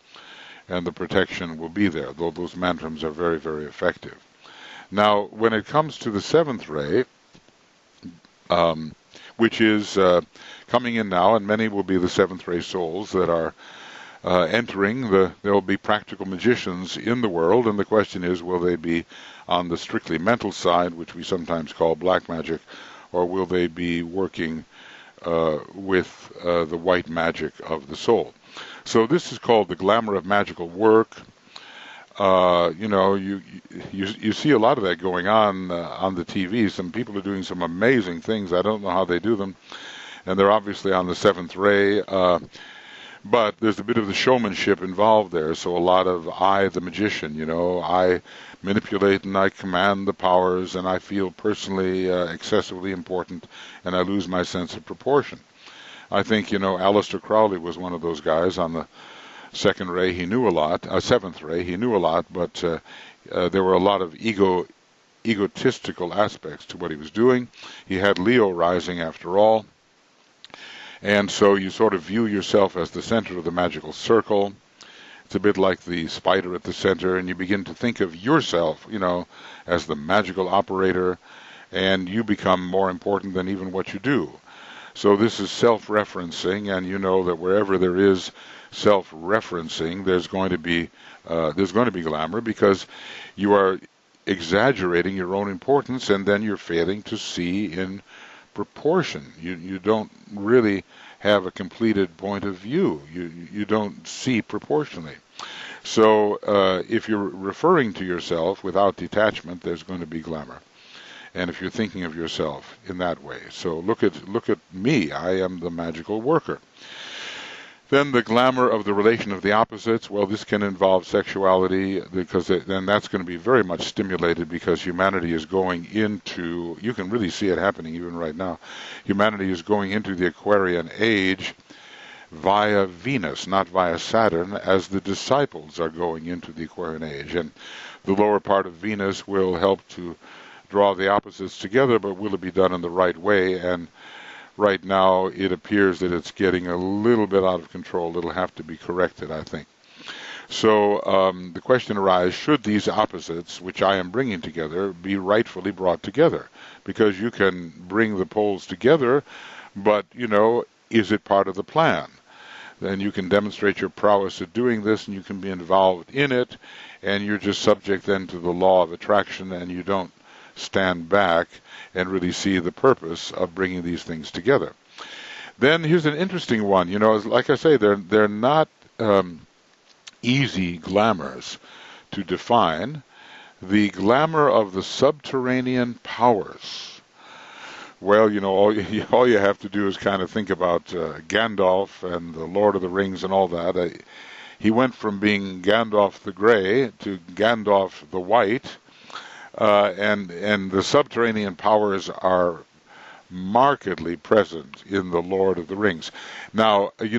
and the protection will be there, though those mantrams are very, very effective. Now, when it comes to the seventh ray, which is coming in now, and many will be the seventh ray souls that are entering, there will be practical magicians in the world, and the question is, will they be on the strictly mental side, which we sometimes call black magic, or will they be working with the white magic of the soul? So this is called the glamour of magical work. You see a lot of that going on the TV. Some people are doing some amazing things. I don't know how they do them, and they're obviously on the seventh ray. But there's a bit of the showmanship involved there. So a lot of I, the magician, I manipulate and I command the powers, and I feel personally excessively important, and I lose my sense of proportion. I think, Aleister Crowley was one of those guys on the second ray. He knew a lot. Seventh ray, he knew a lot, but there were a lot of egotistical aspects to what he was doing. He had Leo rising after all. And so you sort of view yourself as the center of the magical circle. It's a bit like the spider at the center, and you begin to think of yourself, as the magical operator, and you become more important than even what you do. So this is self-referencing, and you know that wherever there is self-referencing, there's going to be glamour, because you are exaggerating your own importance, and then you're failing to see in proportion. You don't really have a completed point of view. You don't see proportionally. So if you're referring to yourself without detachment, there's going to be glamour. And if you're thinking of yourself in that way, so look at me. I am the magical worker. Then the glamour of the relation of the opposites. Well, this can involve sexuality because then that's going to be very much stimulated because humanity is going into, you can really see it happening even right now, humanity is going into the Aquarian age via Venus, not via Saturn, as the disciples are going into the Aquarian age. And the lower part of Venus will help to draw the opposites together, but will it be done in the right way? And right now, it appears that it's getting a little bit out of control. It'll have to be corrected, I think. So the question arises, should these opposites, which I am bringing together, be rightfully brought together? Because you can bring the poles together, but, is it part of the plan? Then you can demonstrate your prowess at doing this, and you can be involved in it, and you're just subject then to the law of attraction, and you don't stand back and really see the purpose of bringing these things together. Then here's an interesting one. Like I say, they're not easy glamours to define. The glamour of the subterranean powers. Well, all you have to do is kind of think about Gandalf and the Lord of the Rings and all that. He went from being Gandalf the Grey to Gandalf the White. And the subterranean powers are markedly present in the Lord of the Rings. Now, he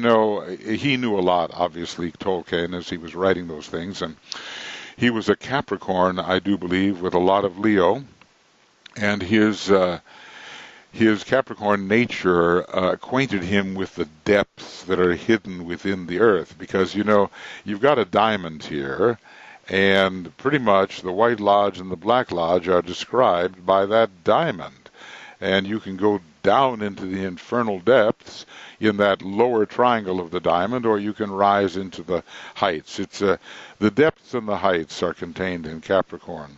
knew a lot, obviously, Tolkien, as he was writing those things, and he was a Capricorn, I do believe, with a lot of Leo, and his Capricorn nature acquainted him with the depths that are hidden within the earth, because, you've got a diamond here, and pretty much the White Lodge and the Black Lodge are described by that diamond. And you can go down into the infernal depths in that lower triangle of the diamond, or you can rise into the heights. It's the depths and the heights are contained in Capricorn.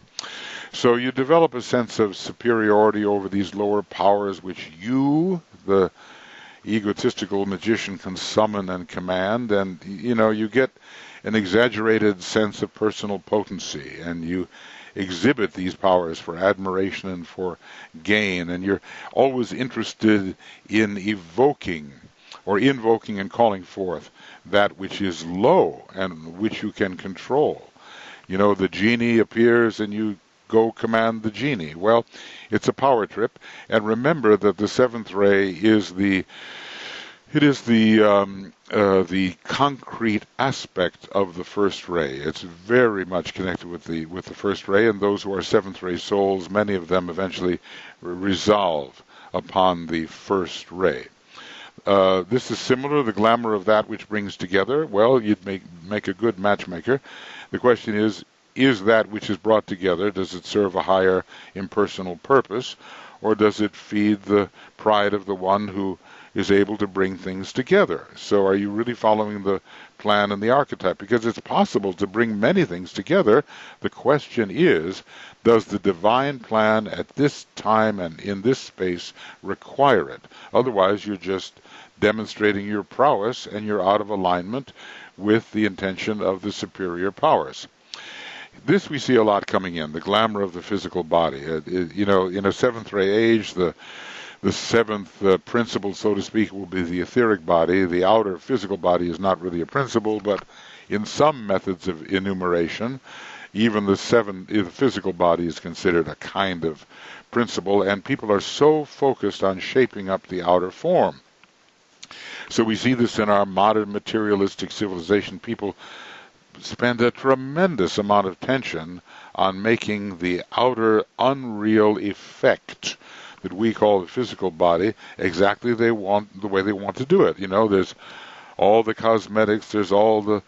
So you develop a sense of superiority over these lower powers, which you, the egotistical magician, can summon and command, and you get an exaggerated sense of personal potency, and you exhibit these powers for admiration and for gain, and you're always interested in invoking and calling forth that which is low and which you can control. The genie appears and you go command the genie. Well, it's a power trip, and remember that the seventh ray is the concrete aspect of the first ray. It's very much connected with the first ray, and those who are seventh ray souls, many of them eventually resolve upon the first ray. This is similar to the glamour of that which brings together. Well, you'd make a good matchmaker. The question is that which is brought together, does it serve a higher impersonal purpose, or does it feed the pride of the one who is able to bring things together? So are you really following the plan and the archetype? Because it's possible to bring many things together. The question is, does the divine plan at this time and in this space require it? Otherwise, you're just demonstrating your prowess and you're out of alignment with the intention of the superior powers. This we see a lot coming in, the glamour of the physical body. In a seventh ray age, the seventh principle, so to speak, will be the etheric body. The outer physical body is not really a principle, but in some methods of enumeration, even the physical body is considered a kind of principle, and people are so focused on shaping up the outer form. So we see this in our modern materialistic civilization. People spend a tremendous amount of tension on making the outer unreal effect that we call the physical body exactly the way they want to do it. There's all the cosmetics, there's all the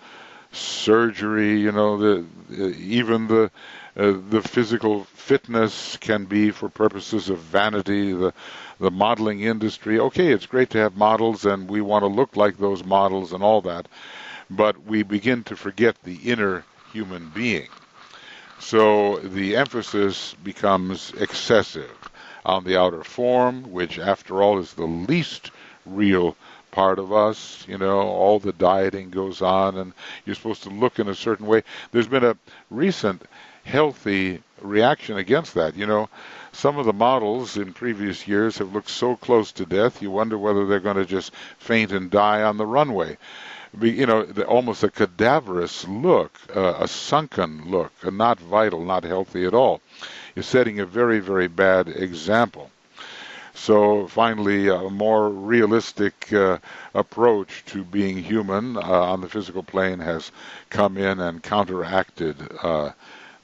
surgery, even the physical fitness can be for purposes of vanity, the modeling industry. Okay, it's great to have models, and we want to look like those models and all that, but we begin to forget the inner human being. So the emphasis becomes excessive on the outer form, which after all is the least real part of us. All the dieting goes on, and you're supposed to look in a certain way. There's been a recent healthy reaction against that. Some of the models in previous years have looked so close to death, you wonder whether they're going to just faint and die on the runway. Almost a cadaverous look, a sunken look, not vital, not healthy at all. You're setting a very, very bad example. So finally, a more realistic approach to being human on the physical plane has come in and counteracted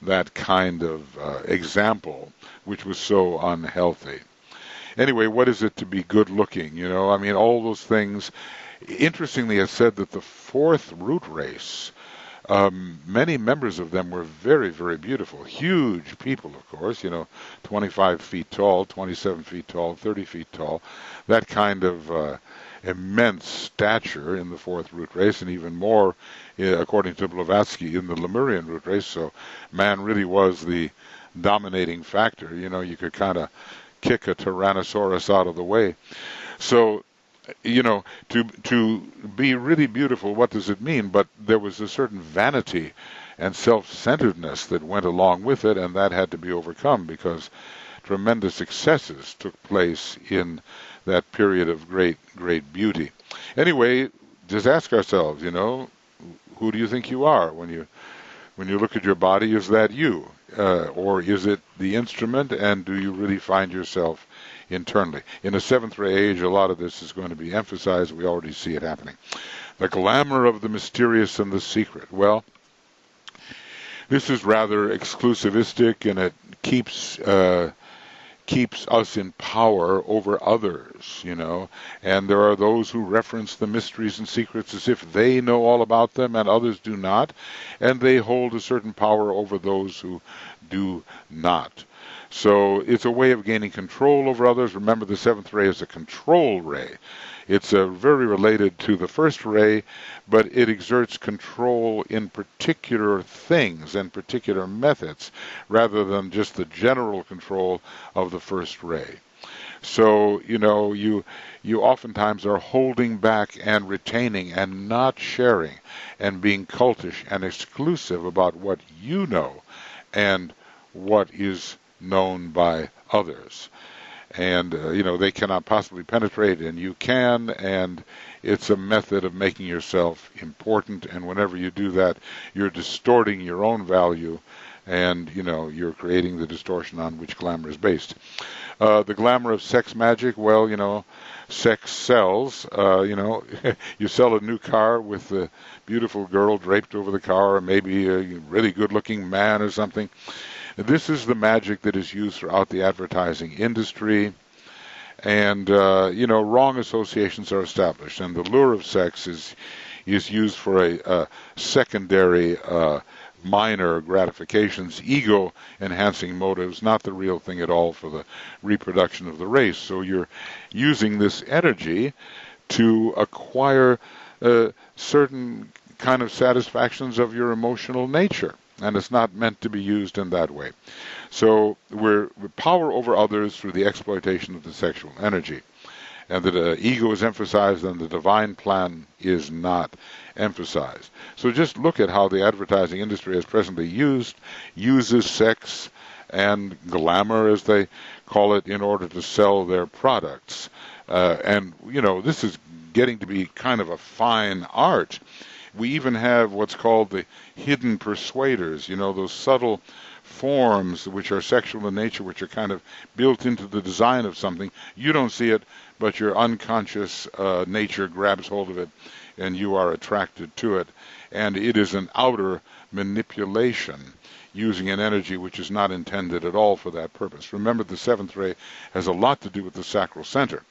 that kind of example, which was so unhealthy. Anyway, what is it to be good looking? All those things. Interestingly, it said that the fourth root race, many members of them were very, very beautiful. Huge people, of course, 25 feet tall, 27 feet tall, 30 feet tall. That kind of immense stature in the fourth root race, and even more, according to Blavatsky, in the Lemurian root race. So man really was the dominating factor. You could kind of kick a Tyrannosaurus out of the way. So to be really beautiful, what does it mean? But there was a certain vanity and self-centeredness that went along with it, and that had to be overcome because tremendous excesses took place in that period of great, great beauty. Anyway, just ask ourselves, who do you think you are when you look at your body? Is that you? Or is it the instrument, and do you really find yourself internally? In the seventh ray age, a lot of this is going to be emphasized. We already see it happening. The glamour of the mysterious and the secret. Well, this is rather exclusivistic, and it keeps us in power over others, and there are those who reference the mysteries and secrets as if they know all about them and others do not, and they hold a certain power over those who do not. So it's a way of gaining control over others. Remember, the seventh ray is a control ray. It's very related to the first ray, but it exerts control in particular things and particular methods rather than just the general control of the first ray. So, you oftentimes are holding back and retaining and not sharing and being cultish and exclusive about what you know and what is known by others. And, they cannot possibly penetrate, and you can, and it's a method of making yourself important, and whenever you do that, you're distorting your own value, and, you're creating the distortion on which glamour is based. The glamour of sex magic, well, sex sells. You sell a new car with a beautiful girl draped over the car, or maybe a really good-looking man or something. This is the magic that is used throughout the advertising industry, and wrong associations are established, and the lure of sex is used for a secondary, minor gratifications, ego-enhancing motives, not the real thing at all for the reproduction of the race. So you're using this energy to acquire certain kind of satisfactions of your emotional nature. And it's not meant to be used in that way. So we're power over others through the exploitation of the sexual energy. And the ego is emphasized and the divine plan is not emphasized. So just look at how the advertising industry is presently uses sex and glamour, as they call it, in order to sell their products. And this is getting to be kind of a fine art. We even have what's called the hidden persuaders, those subtle forms which are sexual in nature, which are kind of built into the design of something. You don't see it, but your unconscious nature grabs hold of it, and you are attracted to it. And it is an outer manipulation using an energy which is not intended at all for that purpose. Remember, the seventh ray has a lot to do with the sacral center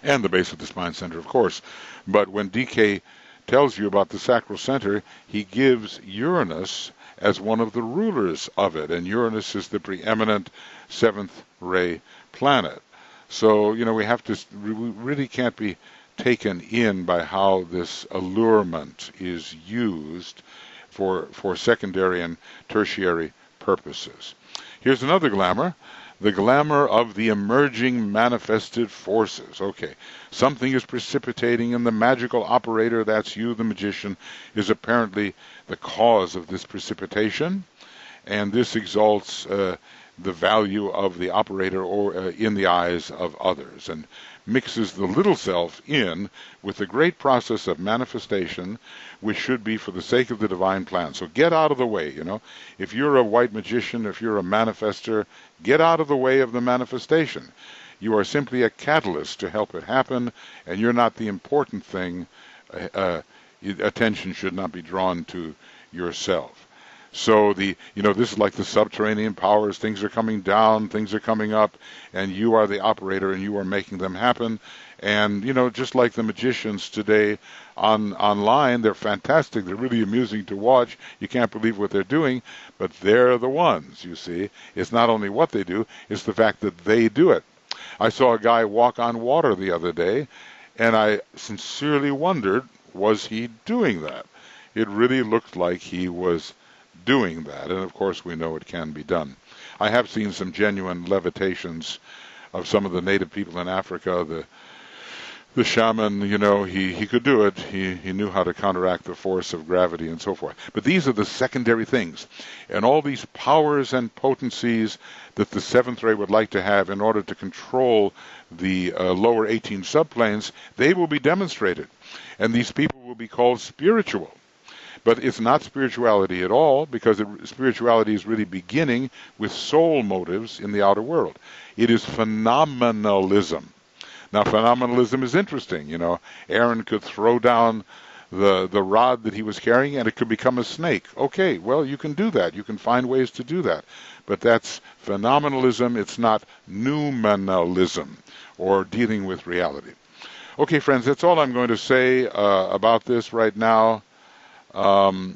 and the base of the spine center, of course. But when DK tells you about the sacral center, he gives Uranus as one of the rulers of it, and Uranus is the preeminent seventh ray planet. So, we really can't be taken in by how this allurement is used for secondary and tertiary purposes. Here's another glamour. The glamour of the emerging manifested forces. Okay, something is precipitating, and the magical operator, that's you, the magician, is apparently the cause of this precipitation. and this exalts the value of the operator or in the eyes of others, and mixes the little self in with the great process of manifestation, which should be for the sake of the divine plan. So get out of the way, If you're a white magician, if you're a manifester, get out of the way of the manifestation. You are simply a catalyst to help it happen, and you're not the important thing. Attention should not be drawn to yourself. So this is like the subterranean powers. Things are coming down, things are coming up, and you are the operator, and you are making them happen. And just like the magicians today online, they're fantastic. They're really amusing to watch. You can't believe what they're doing, but they're the ones. You see, it's not only what they do; it's the fact that they do it. I saw a guy walk on water the other day, and I sincerely wondered, was he doing that? It really looked like he was doing that, and of course we know it can be done. I have seen some genuine levitations of some of the native people in Africa. The shaman, he could do it. He knew how to counteract the force of gravity and so forth. But these are the secondary things. And all these powers and potencies that the seventh ray would like to have in order to control the lower 18 subplanes, they will be demonstrated. And these people will be called spiritual. But it's not spirituality at all, because spirituality is really beginning with soul motives in the outer world. It is phenomenalism. Now, phenomenalism is interesting. Aaron could throw down the rod that he was carrying, and it could become a snake. Okay, well, you can do that. You can find ways to do that. But that's phenomenalism. It's not noumenalism, or dealing with reality. Okay, friends, that's all I'm going to say about this right now. I've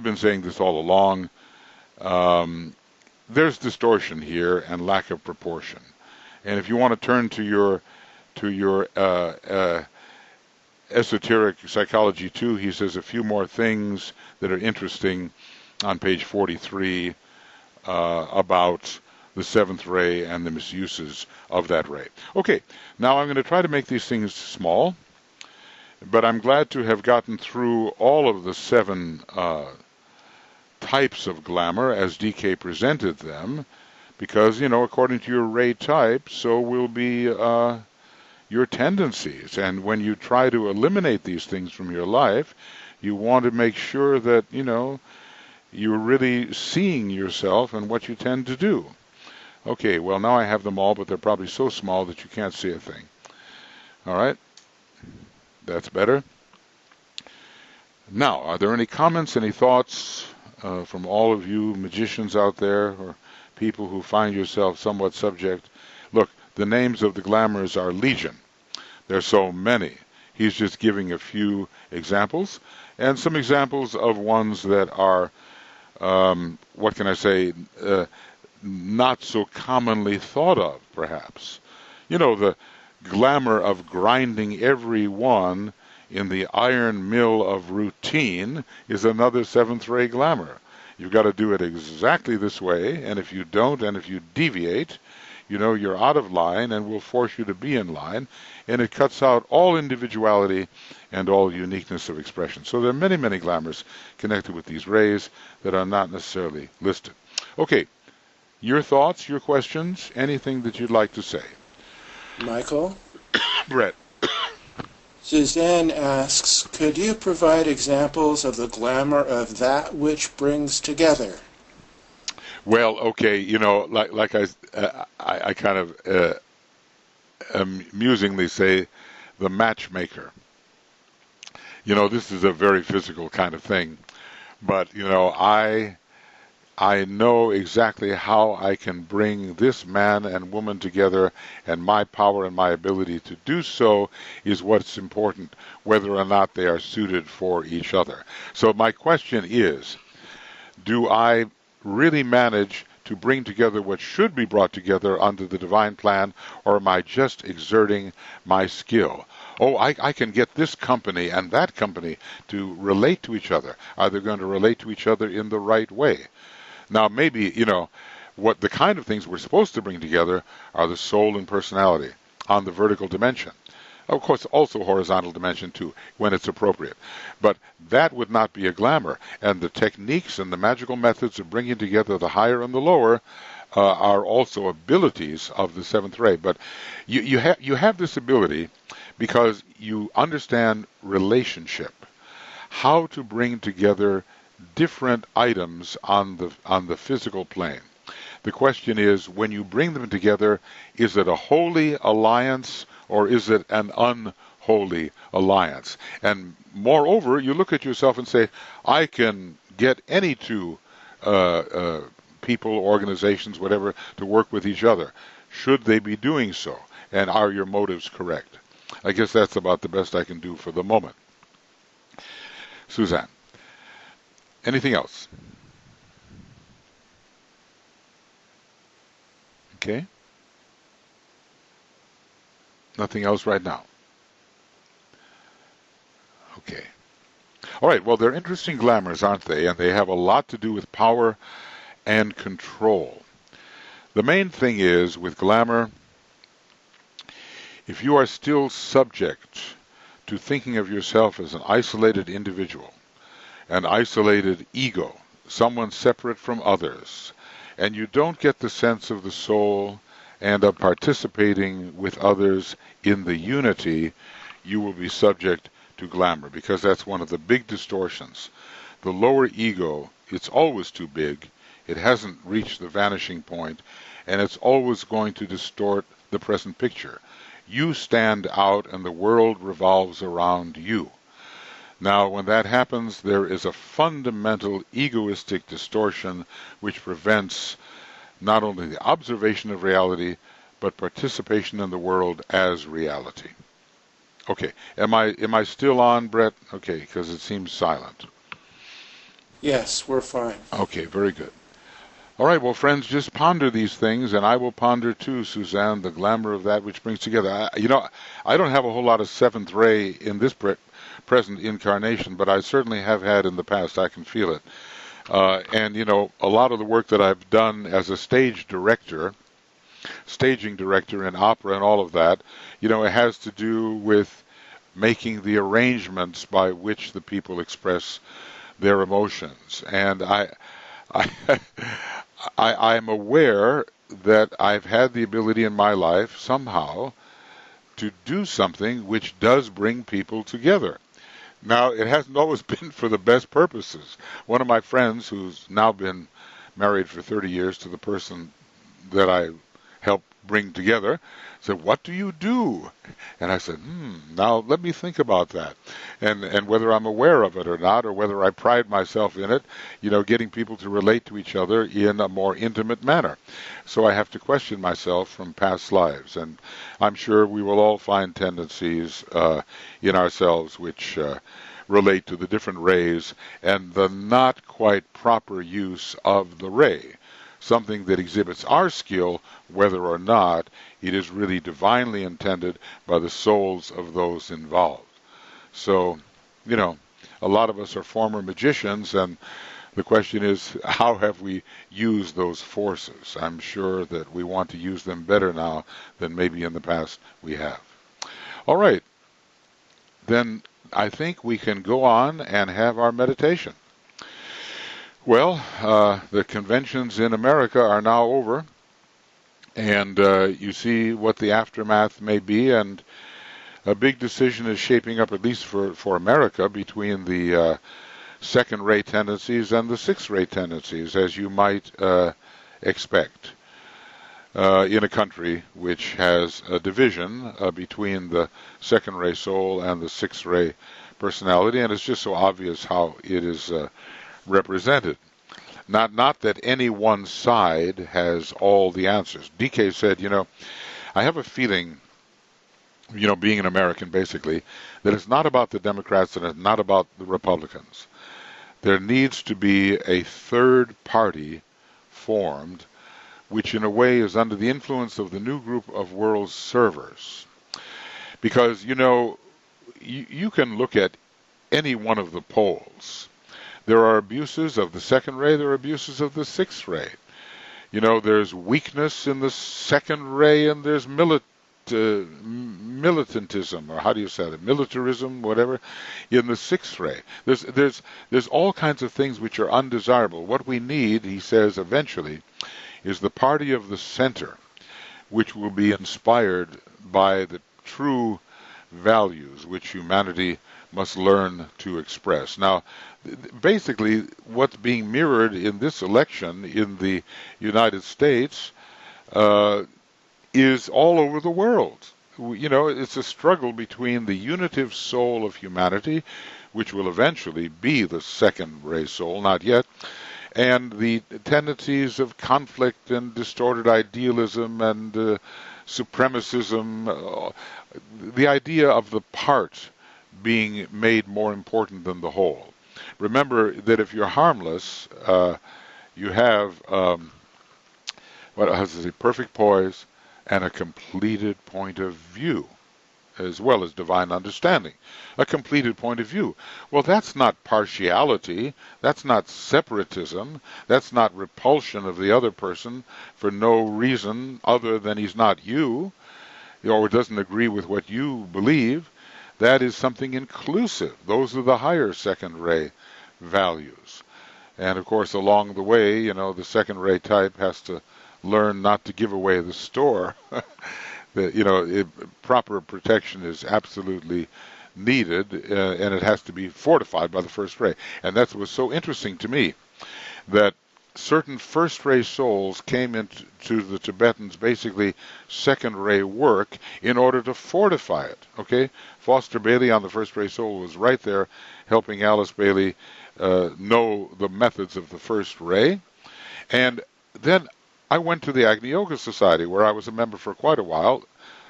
been saying this all along. There's distortion here and lack of proportion. And if you want to turn to your esoteric psychology 2, he says a few more things that are interesting on page 43 about the seventh ray and the misuses of that ray. Okay, now I'm going to try to make these things small, but I'm glad to have gotten through all of the 7 types of glamour as DK presented them, because, according to your ray type, so will be your tendencies. And when you try to eliminate these things from your life, you want to make sure that, you're really seeing yourself and what you tend to do. Okay, well, now I have them all, but they're probably so small that you can't see a thing. All right? That's better. Now, are there any comments, any thoughts from all of you magicians out there, or people who find yourself somewhat subject? Look, the names of the glamours are legion. There's so many. He's just giving a few examples, and some examples of ones that are, what can I say, not so commonly thought of, perhaps. The glamour of grinding everyone in the iron mill of routine is another seventh ray glamour. You've got to do it exactly this way, and if you don't, and if you deviate, you're out of line, and will force you to be in line, and it cuts out all individuality and all uniqueness of expression. So there are many, many glamours connected with these rays that are not necessarily listed. Okay, your thoughts, your questions, anything that you'd like to say? Michael? Brett. Suzanne asks, could you provide examples of the glamour of that which brings together? Well, okay, like I kind of amusingly say, the matchmaker. This is a very physical kind of thing, but I know exactly how I can bring this man and woman together, and my power and my ability to do so is what's important, whether or not they are suited for each other. So my question is, do I really manage to bring together what should be brought together under the divine plan, or am I just exerting my skill? Oh, I can get this company and that company to relate to each other. Are they going to relate to each other in the right way? Now, maybe, what the kind of things we're supposed to bring together are the soul and personality on the vertical dimension. Of course, also horizontal dimension too, when it's appropriate. But that would not be a glamour. And the techniques and the magical methods of bringing together the higher and the lower are also abilities of the seventh ray. But you have this ability because you understand relationship, how to bring together different items on the physical plane. The question is, when you bring them together, is it a holy alliance or is it an unholy alliance? And moreover, you look at yourself and say, I can get any two people, organizations, whatever, to work with each other. Should they be doing so? And are your motives correct? I guess that's about the best I can do for the moment. Suzanne, anything else? Okay. Nothing else right now. Okay. All right, well, they're interesting glamours, aren't they? And they have a lot to do with power and control. The main thing is, with glamour, if you are still subject to thinking of yourself as an isolated individual, an isolated ego, someone separate from others, and you don't get the sense of the soul and of participating with others in the unity, you will be subject to glamour, because that's one of the big distortions. The lower ego, it's always too big, it hasn't reached the vanishing point, and it's always going to distort the present picture. You stand out and the world revolves around you. Now, when that happens, there is a fundamental egoistic distortion which prevents not only the observation of reality, but participation in the world as reality. Okay, am I still on, Brett? Okay, because it seems silent. Yes, we're fine. Okay, very good. All right, well, friends, just ponder these things, and I will ponder too, Suzanne, the glamour of that which brings together. I don't have a whole lot of seventh ray in this present incarnation, but I certainly have had in the past. I can feel it. And a lot of the work that I've done as a staging director in opera and all of that, it has to do with making the arrangements by which the people express their emotions. And I'm aware that I've had the ability in my life somehow to do something which does bring people together. Now, it hasn't always been for the best purposes. One of my friends, who's now been married for 30 years to the person that I helped bring together, said, "What do you do?" And I said, now let me think about that. And whether I'm aware of it or not, or whether I pride myself in it, getting people to relate to each other in a more intimate manner. So I have to question myself from past lives. And I'm sure we will all find tendencies in ourselves which relate to the different rays and the not quite proper use of the ray. Something that exhibits our skill, whether or not it is really divinely intended by the souls of those involved. So, a lot of us are former magicians, and the question is, how have we used those forces? I'm sure that we want to use them better now than maybe in the past we have. All right. Then I think we can go on and have our meditation. Well, the conventions in America are now over, and you see what the aftermath may be, and a big decision is shaping up, at least for America, between the second-ray tendencies and the sixth-ray tendencies, as you might expect in a country which has a division between the second-ray soul and the sixth-ray personality, and it's just so obvious how it is represented. Not that any one side has all the answers. DK said, I have a feeling, being an American basically, that it's not about the Democrats and it's not about the Republicans. There needs to be a third party formed, which in a way is under the influence of the new group of world servers. Because, you can look at any one of the poles. There are abuses of the second ray, there are abuses of the sixth ray. There's weakness in the second ray, and there's militantism, or how do you say it, militarism, whatever, in the sixth ray. There's all kinds of things which are undesirable. What we need, he says eventually, is the party of the center, which will be inspired by the true values which humanity must learn to express. Now, basically, what's being mirrored in this election in the United States is all over the world. You know, it's a struggle between the unitive soul of humanity, which will eventually be the second ray soul, not yet, and the tendencies of conflict and distorted idealism and supremacism, the idea of the part being made more important than the whole. Remember that if you're harmless, you have what has a perfect poise and a completed point of view, as well as divine understanding. A completed point of view. Well, that's not partiality. That's not separatism. That's not repulsion of the other person for no reason other than he's not you, or doesn't agree with what you believe. That is something inclusive. Those are the higher second ray values. And of course, along the way, you know, the second ray type has to learn not to give away the store. Proper protection is absolutely needed, and it has to be fortified by the first ray. And that's what's so interesting to me, that certain first ray souls came into the Tibetans' basically second ray work in order to fortify it. Okay, Foster Bailey on the first ray soul was right there helping Alice Bailey know the methods of the first ray. And then I went to the Agni Yoga Society, where I was a member for quite a while,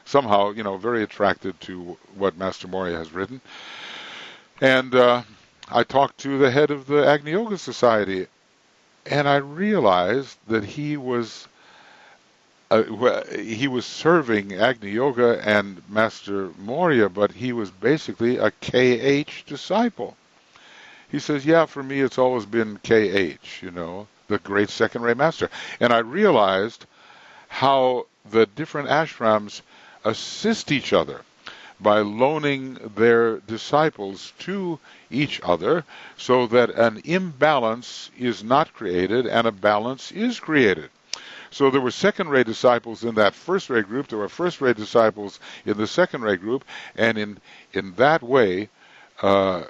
somehow, you know, very attracted to what Master Moria has written. And I talked to the head of the Agni Yoga Society, and I realized that he was serving Agni Yoga and Master Moria, but he was basically a KH disciple. He says, yeah, for me it's always been KH, you know, the great second ray master. And I realized how the different ashrams assist each other by loaning their disciples to each other, so that an imbalance is not created and a balance is created. So there were second ray disciples in that first ray group, there were first ray disciples in the second ray group, and in that way a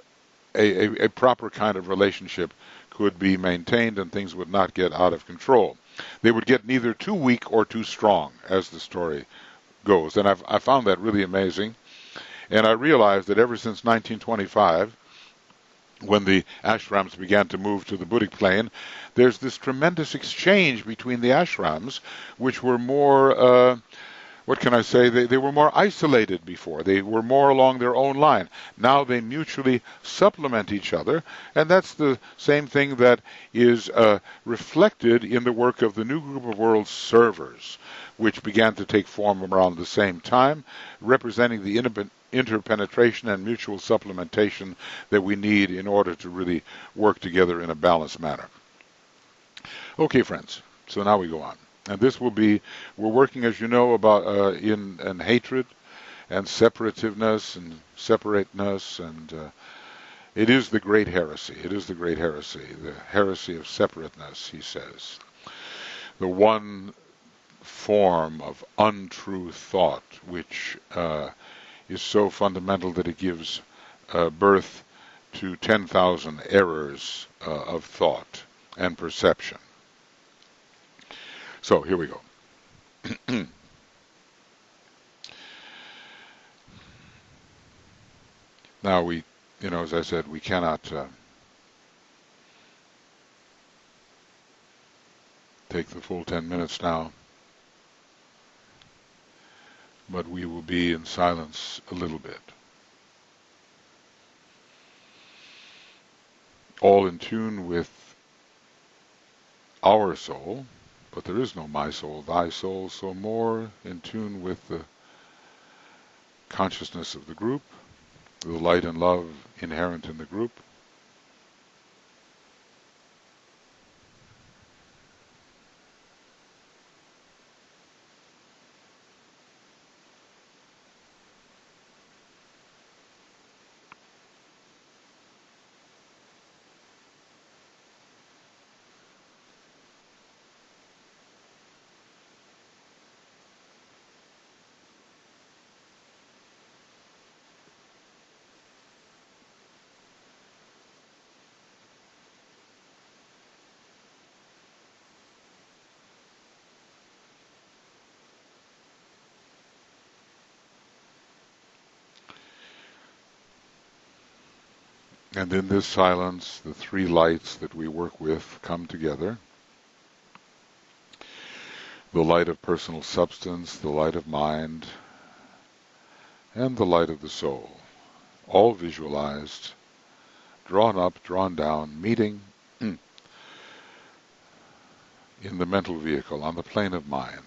proper kind of relationship could be maintained and things would not get out of control. They would get neither too weak or too strong, as the story goes. And I found that really amazing. And I realized that ever since 1925, when the ashrams began to move to the Buddhic plane, there's this tremendous exchange between the ashrams, which were more, what can I say, they were more isolated before. They were more along their own line. Now they mutually supplement each other, and that's the same thing that is reflected in the work of the new group of world servers, which began to take form around the same time, representing the interpenetration and mutual supplementation that we need in order to really work together in a balanced manner. Okay, friends, so now we go on. And this will be, we're working, as you know, about in hatred and separativeness and separateness, and it is the great heresy. It is the great heresy, the heresy of separateness, he says. The one form of untrue thought which is so fundamental that it gives birth to 10,000 errors of thought and perception. So here we go. Now we, you know, as I said, we cannot take the full 10 minutes now, but we will be in silence a little bit. All in tune with our soul, but there is no my soul, thy soul, so more in tune with the consciousness of the group, the light and love inherent in the group. And in this silence, the three lights that we work with come together. The light of personal substance, the light of mind, and the light of the soul, all visualized, drawn up, drawn down, meeting in the mental vehicle, on the plane of mind.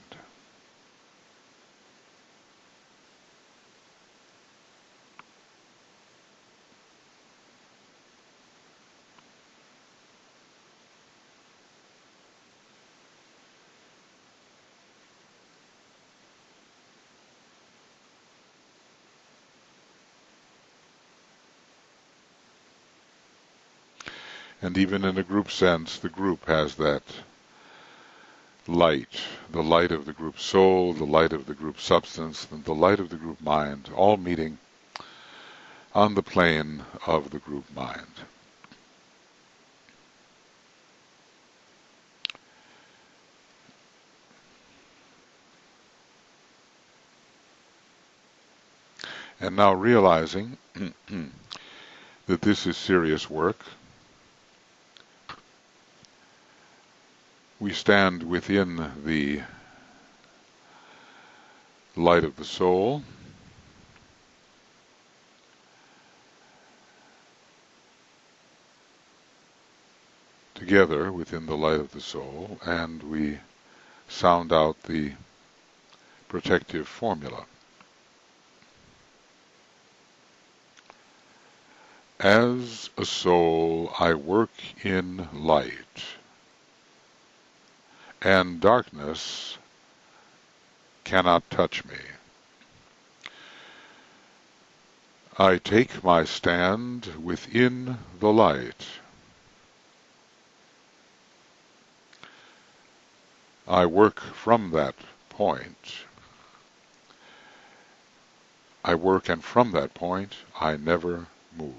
And even in a group sense, the group has that light, the light of the group soul, the light of the group substance, and the light of the group mind, all meeting on the plane of the group mind. And now realizing that this is serious work, we stand within the light of the soul, together within the light of the soul, and we sound out the protective formula. As a soul, I work in light, and darkness cannot touch me. I take my stand within the light. I work from that point. I work, and from that point I never move.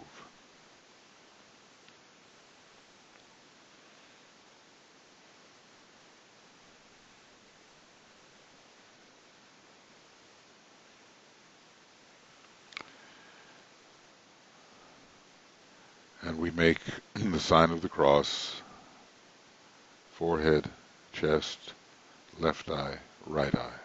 And we make the sign of the cross, forehead, chest, left eye, right eye.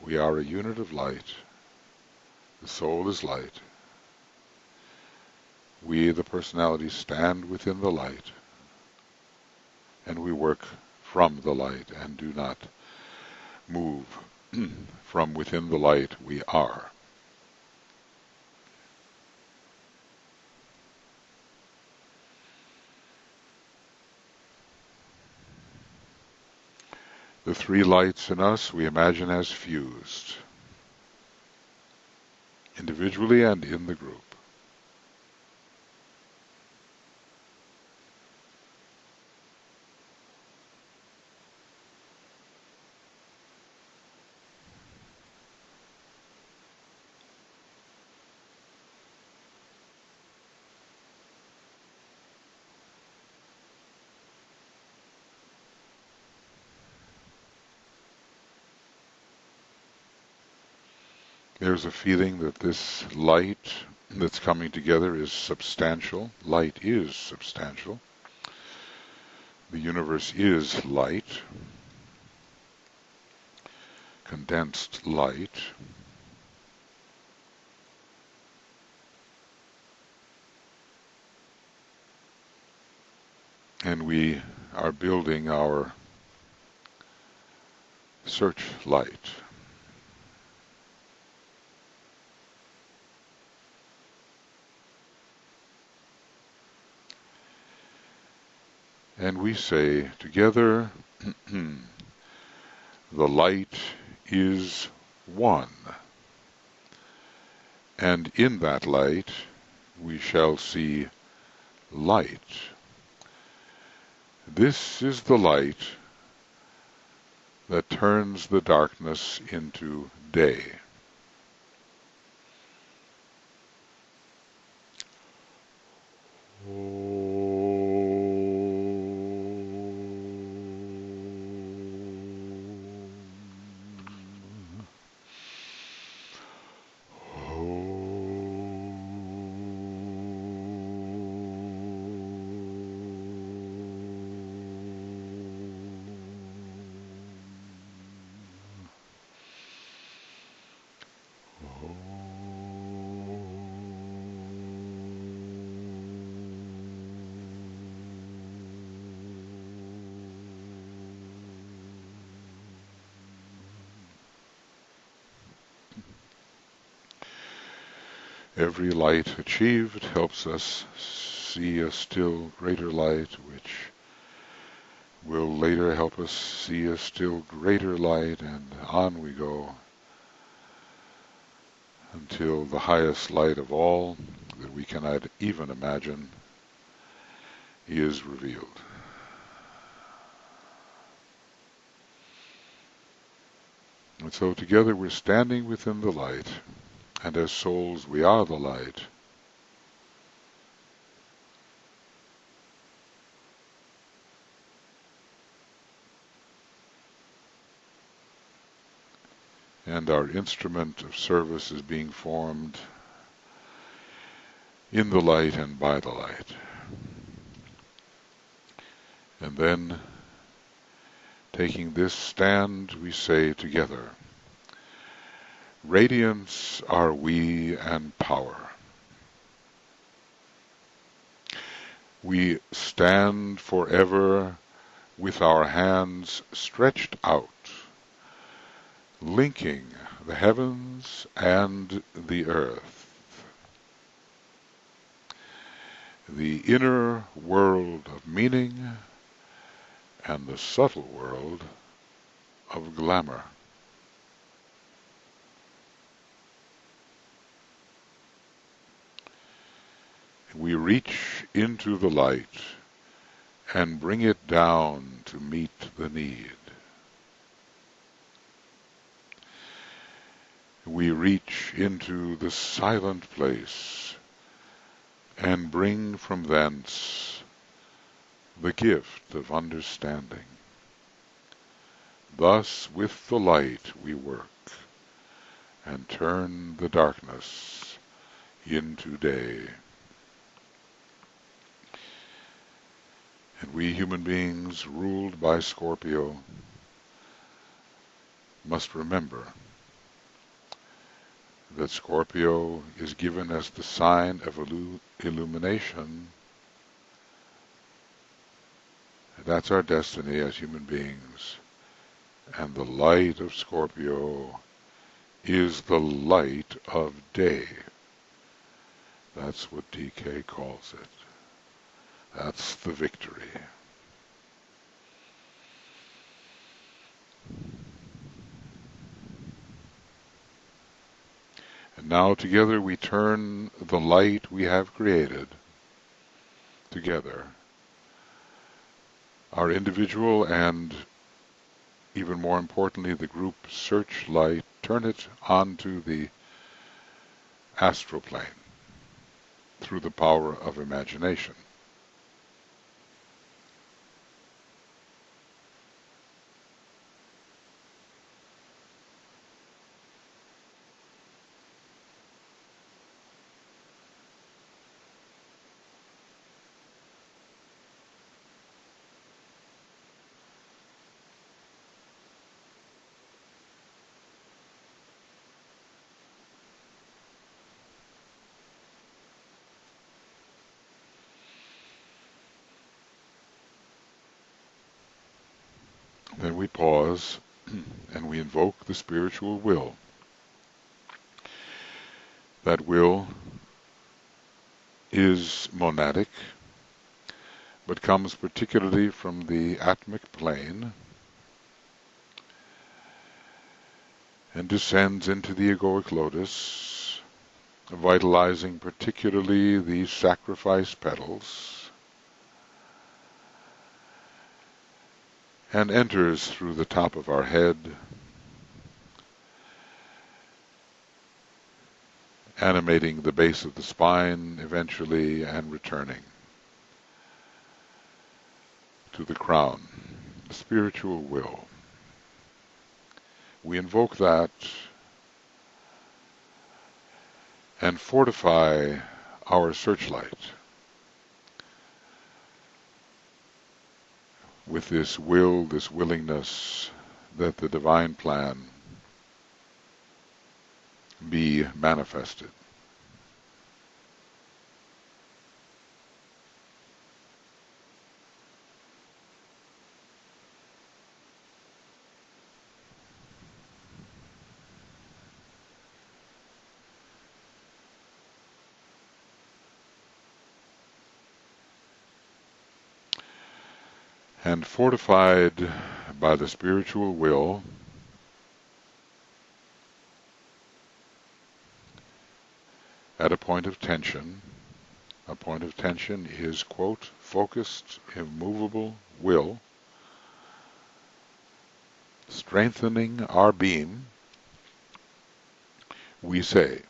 We are a unit of light. The soul is light. We, the personality, stand within the light, and we work from the light and do not move. From within the light we are. The three lights in us we imagine as fused, individually and in the group. There's a feeling that this light that's coming together is substantial. Light is substantial. The universe is light, condensed light. And we are building our searchlight. And we say together, the light is one. And in that light we shall see light. This is the light that turns the darkness into day. Every light achieved helps us see a still greater light, which will later help us see a still greater light, and on we go until the highest light of all that we cannot even imagine is revealed. And so together we're standing within the light, and as souls we are the light. And our instrument of service is being formed in the light and by the light. And then, taking this stand, we say together, radiance are we and power. We stand forever with our hands stretched out, linking the heavens and the earth, the inner world of meaning and the subtle world of glamour. We reach into the light and bring it down to meet the need. We reach into the silent place and bring from thence the gift of understanding. Thus with the light we work and turn the darkness into day. And we human beings ruled by Scorpio must remember that Scorpio is given as the sign of illumination. That's our destiny as human beings. And the light of Scorpio is the light of day. That's what DK calls it. That's the victory. And now together we turn the light we have created together, our individual and even more importantly the group searchlight, turn it onto the astral plane through the power of imagination. Then we pause and we invoke the spiritual will. That will is monadic, but comes particularly from the atmic plane and descends into the egoic lotus, vitalizing particularly the sacrifice petals, and enters through the top of our head, animating the base of the spine eventually and returning to the crown, the spiritual will. We invoke that and fortify our searchlight with this will, this willingness that the divine plan be manifested. And fortified by the spiritual will, at a point of tension is, quote, focused, immovable will, strengthening our beam, we say,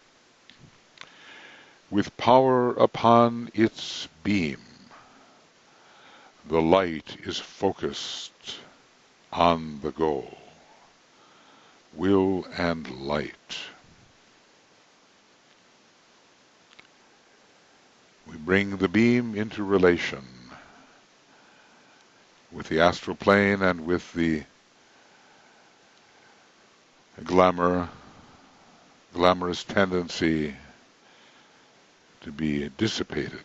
with power upon its beam, the light is focused on the goal. Will and light. We bring the beam into relation with the astral plane and with the glamorous tendency to be dissipated,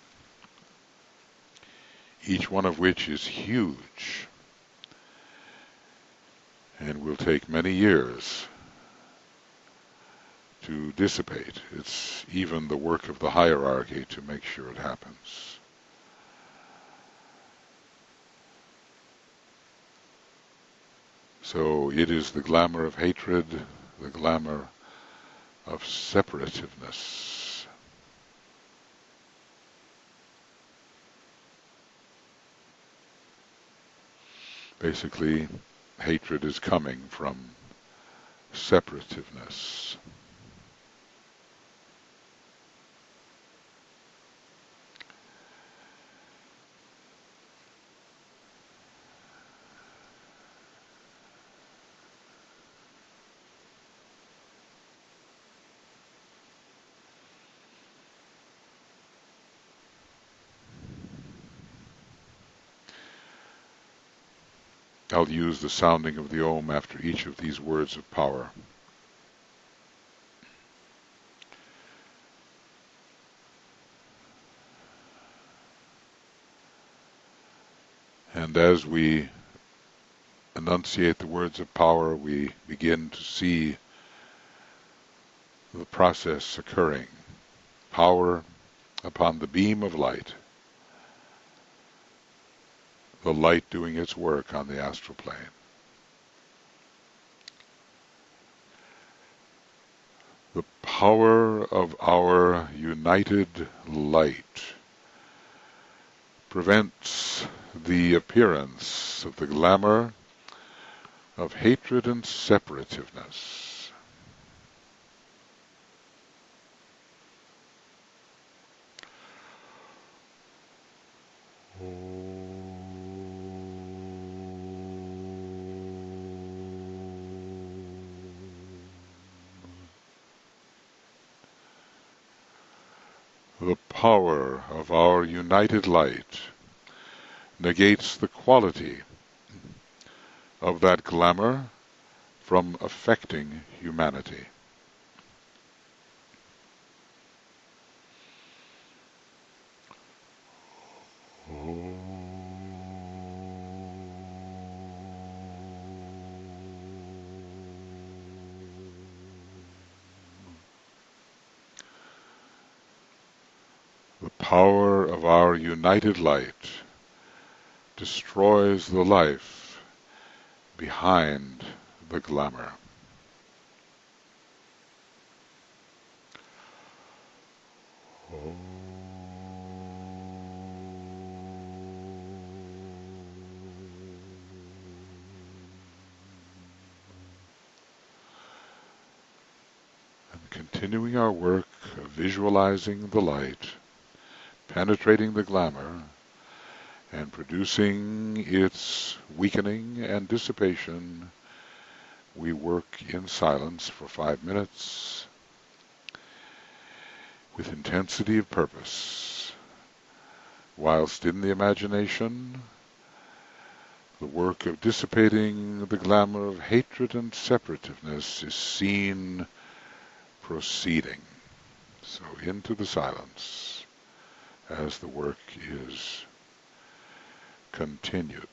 each one of which is huge and will take many years to dissipate. It's even the work of the hierarchy to make sure it happens. So it is the glamour of hatred, the glamour of separativeness. Basically, hatred is coming from separativeness. I'll use the sounding of the Om after each of these words of power. And as we enunciate the words of power, we begin to see the process occurring. Power upon the beam of light. The light doing its work on the astral plane. The power of our united light prevents the appearance of the glamour of hatred and separativeness. The power of our united light negates the quality of that glamour from affecting humanity. The power of our united light destroys the life behind the glamour. And continuing our work of visualizing the light, penetrating the glamour, and producing its weakening and dissipation, we work in silence for 5 minutes with intensity of purpose, whilst in the imagination the work of dissipating the glamour of hatred and separativeness is seen proceeding. So into the silence as the work is continued.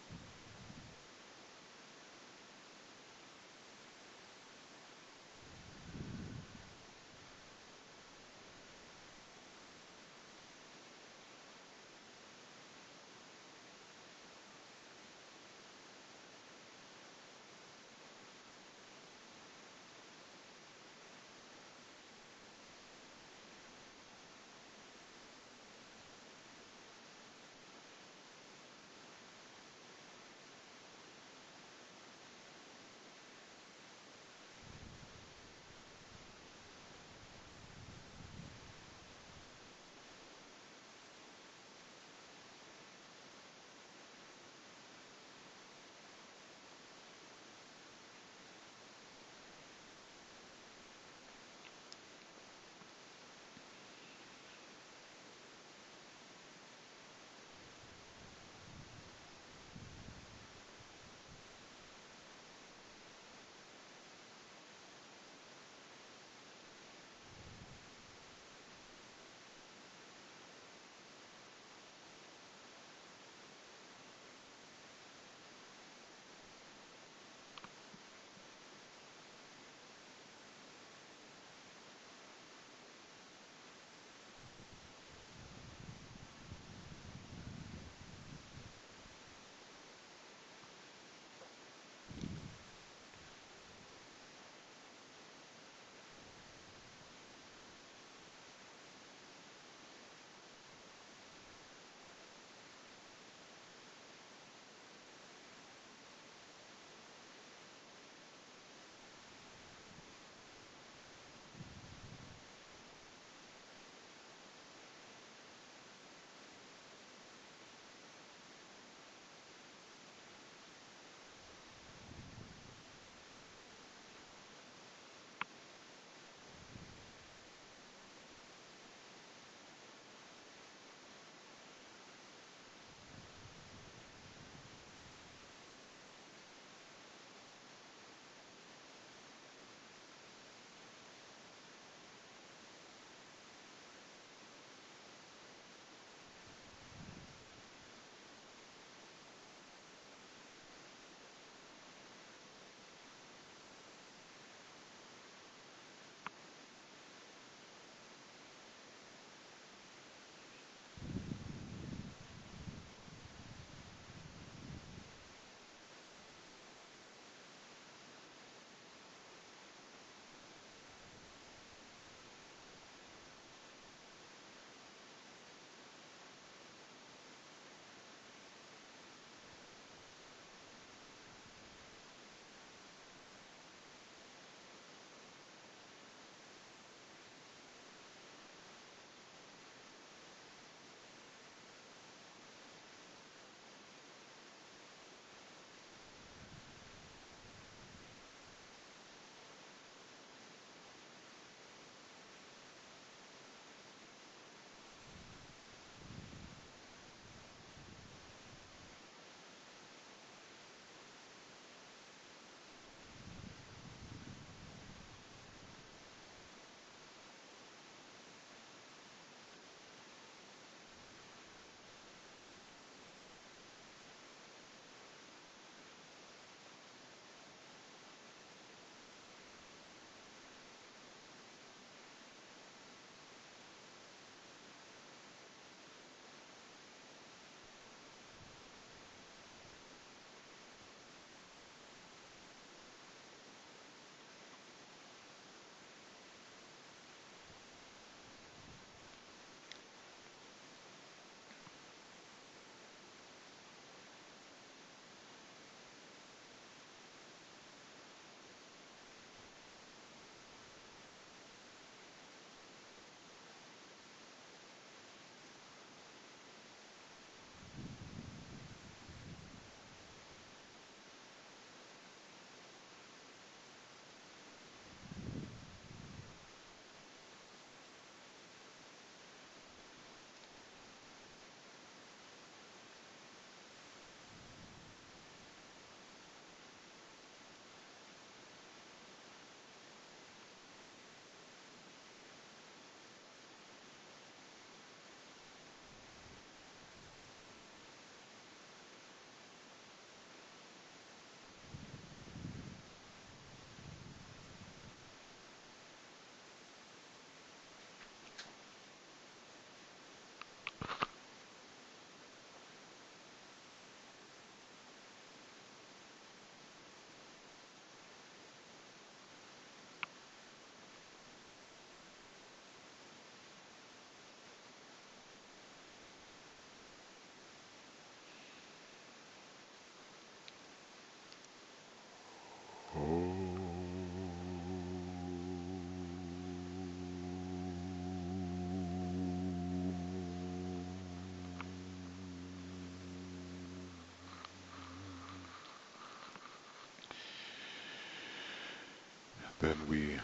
Then we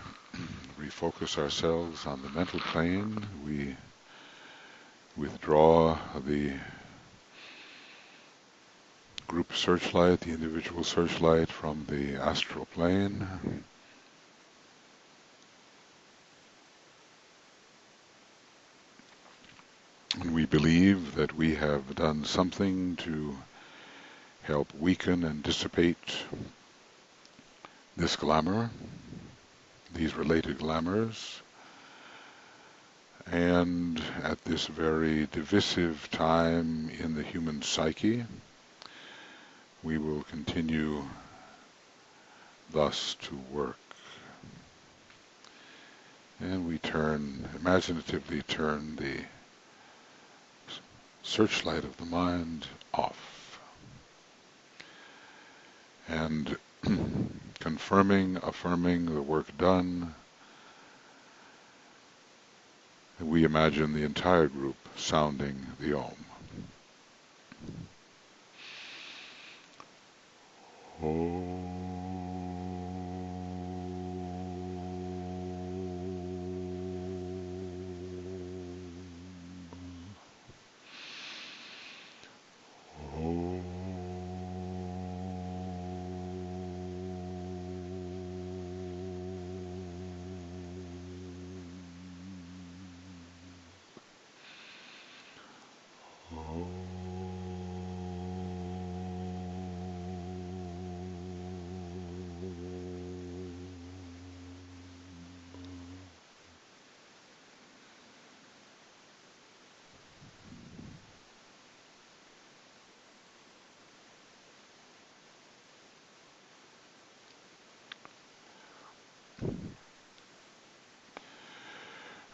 refocus ourselves on the mental plane. We withdraw the group searchlight, the individual searchlight from the astral plane. And we believe that we have done something to help weaken and dissipate this glamour, these related glamours. And at this very divisive time in the human psyche, we will continue thus to work. And we imaginatively turn the searchlight of the mind off. And affirming the work done, we imagine the entire group sounding the Om.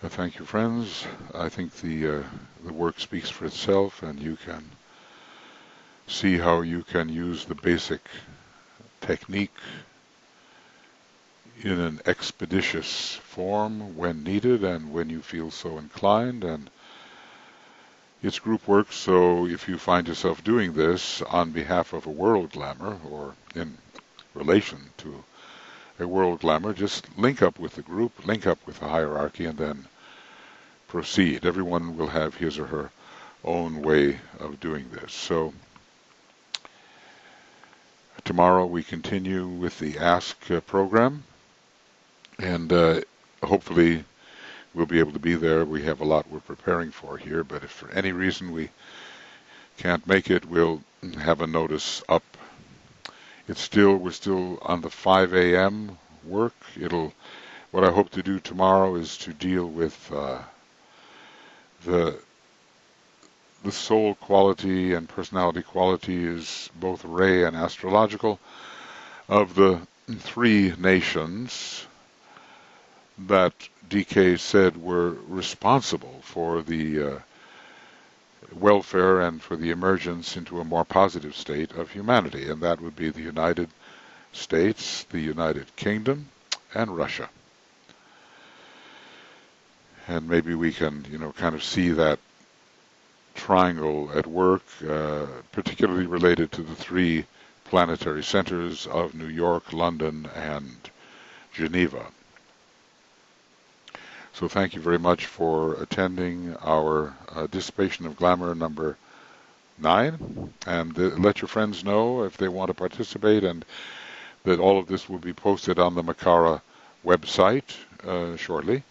Thank you, friends. I think the work speaks for itself, and you can see how you can use the basic technique in an expeditious form when needed and when you feel so inclined. And it's group work, so if you find yourself doing this on behalf of a world glamour or in relation to a world glamour, just link up with the group, link up with the hierarchy, and then proceed. Everyone will have his or her own way of doing this. So tomorrow we continue with the Ask program, and hopefully we'll be able to be there. We have a lot we're preparing for here, but if for any reason we can't make it, we'll have a notice up. We're still on the 5 a.m. work. What I hope to do tomorrow is to deal with the soul quality and personality quality is both ray and astrological of the three nations that DK said were responsible for the welfare and for the emergence into a more positive state of humanity, and that would be the United States, the United Kingdom, and Russia. And maybe we can, kind of see that triangle at work, particularly related to the three planetary centers of New York, London, and Geneva. So thank you very much for attending our Dissipation of Glamour number 9, and let your friends know if they want to participate, and that all of this will be posted on the Makara website shortly.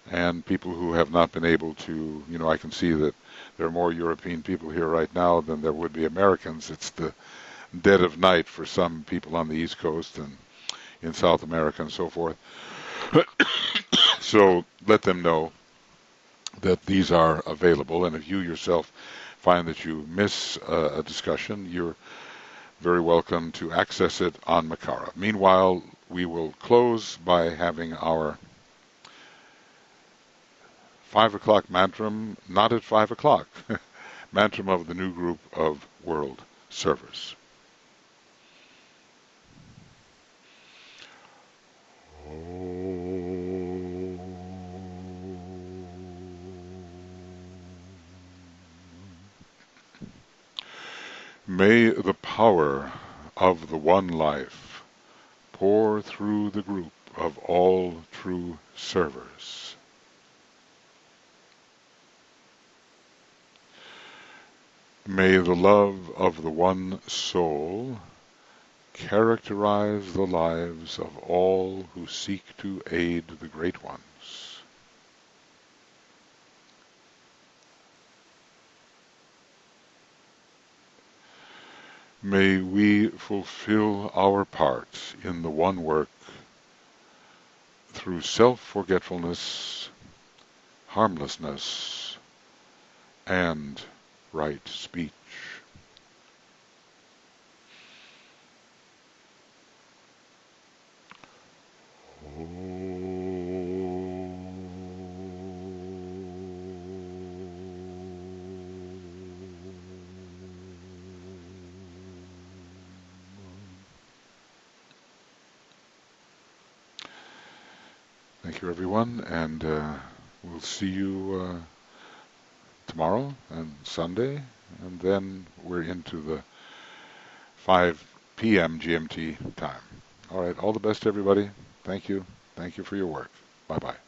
And people who have not been able to, I can see that there are more European people here right now than there would be Americans. It's the dead of night for some people on the East Coast and in South America and so forth. So let them know that these are available, and if you yourself find that you miss a discussion, you're very welcome to access it on Makara. Meanwhile, we will close by having our 5 o'clock mantram, not at 5 o'clock, mantram of the new group of world servers. May the power of the one life pour through the group of all true servers. May the love of the one soul characterize the lives of all who seek to aid the great ones. May we fulfill our part in the one work through self-forgetfulness, harmlessness, and right speech. Thank you, everyone, and we'll see you tomorrow and Sunday, and then we're into the 5 p.m. GMT time. All right, all the best, everybody. Thank you. Thank you for your work. Bye-bye.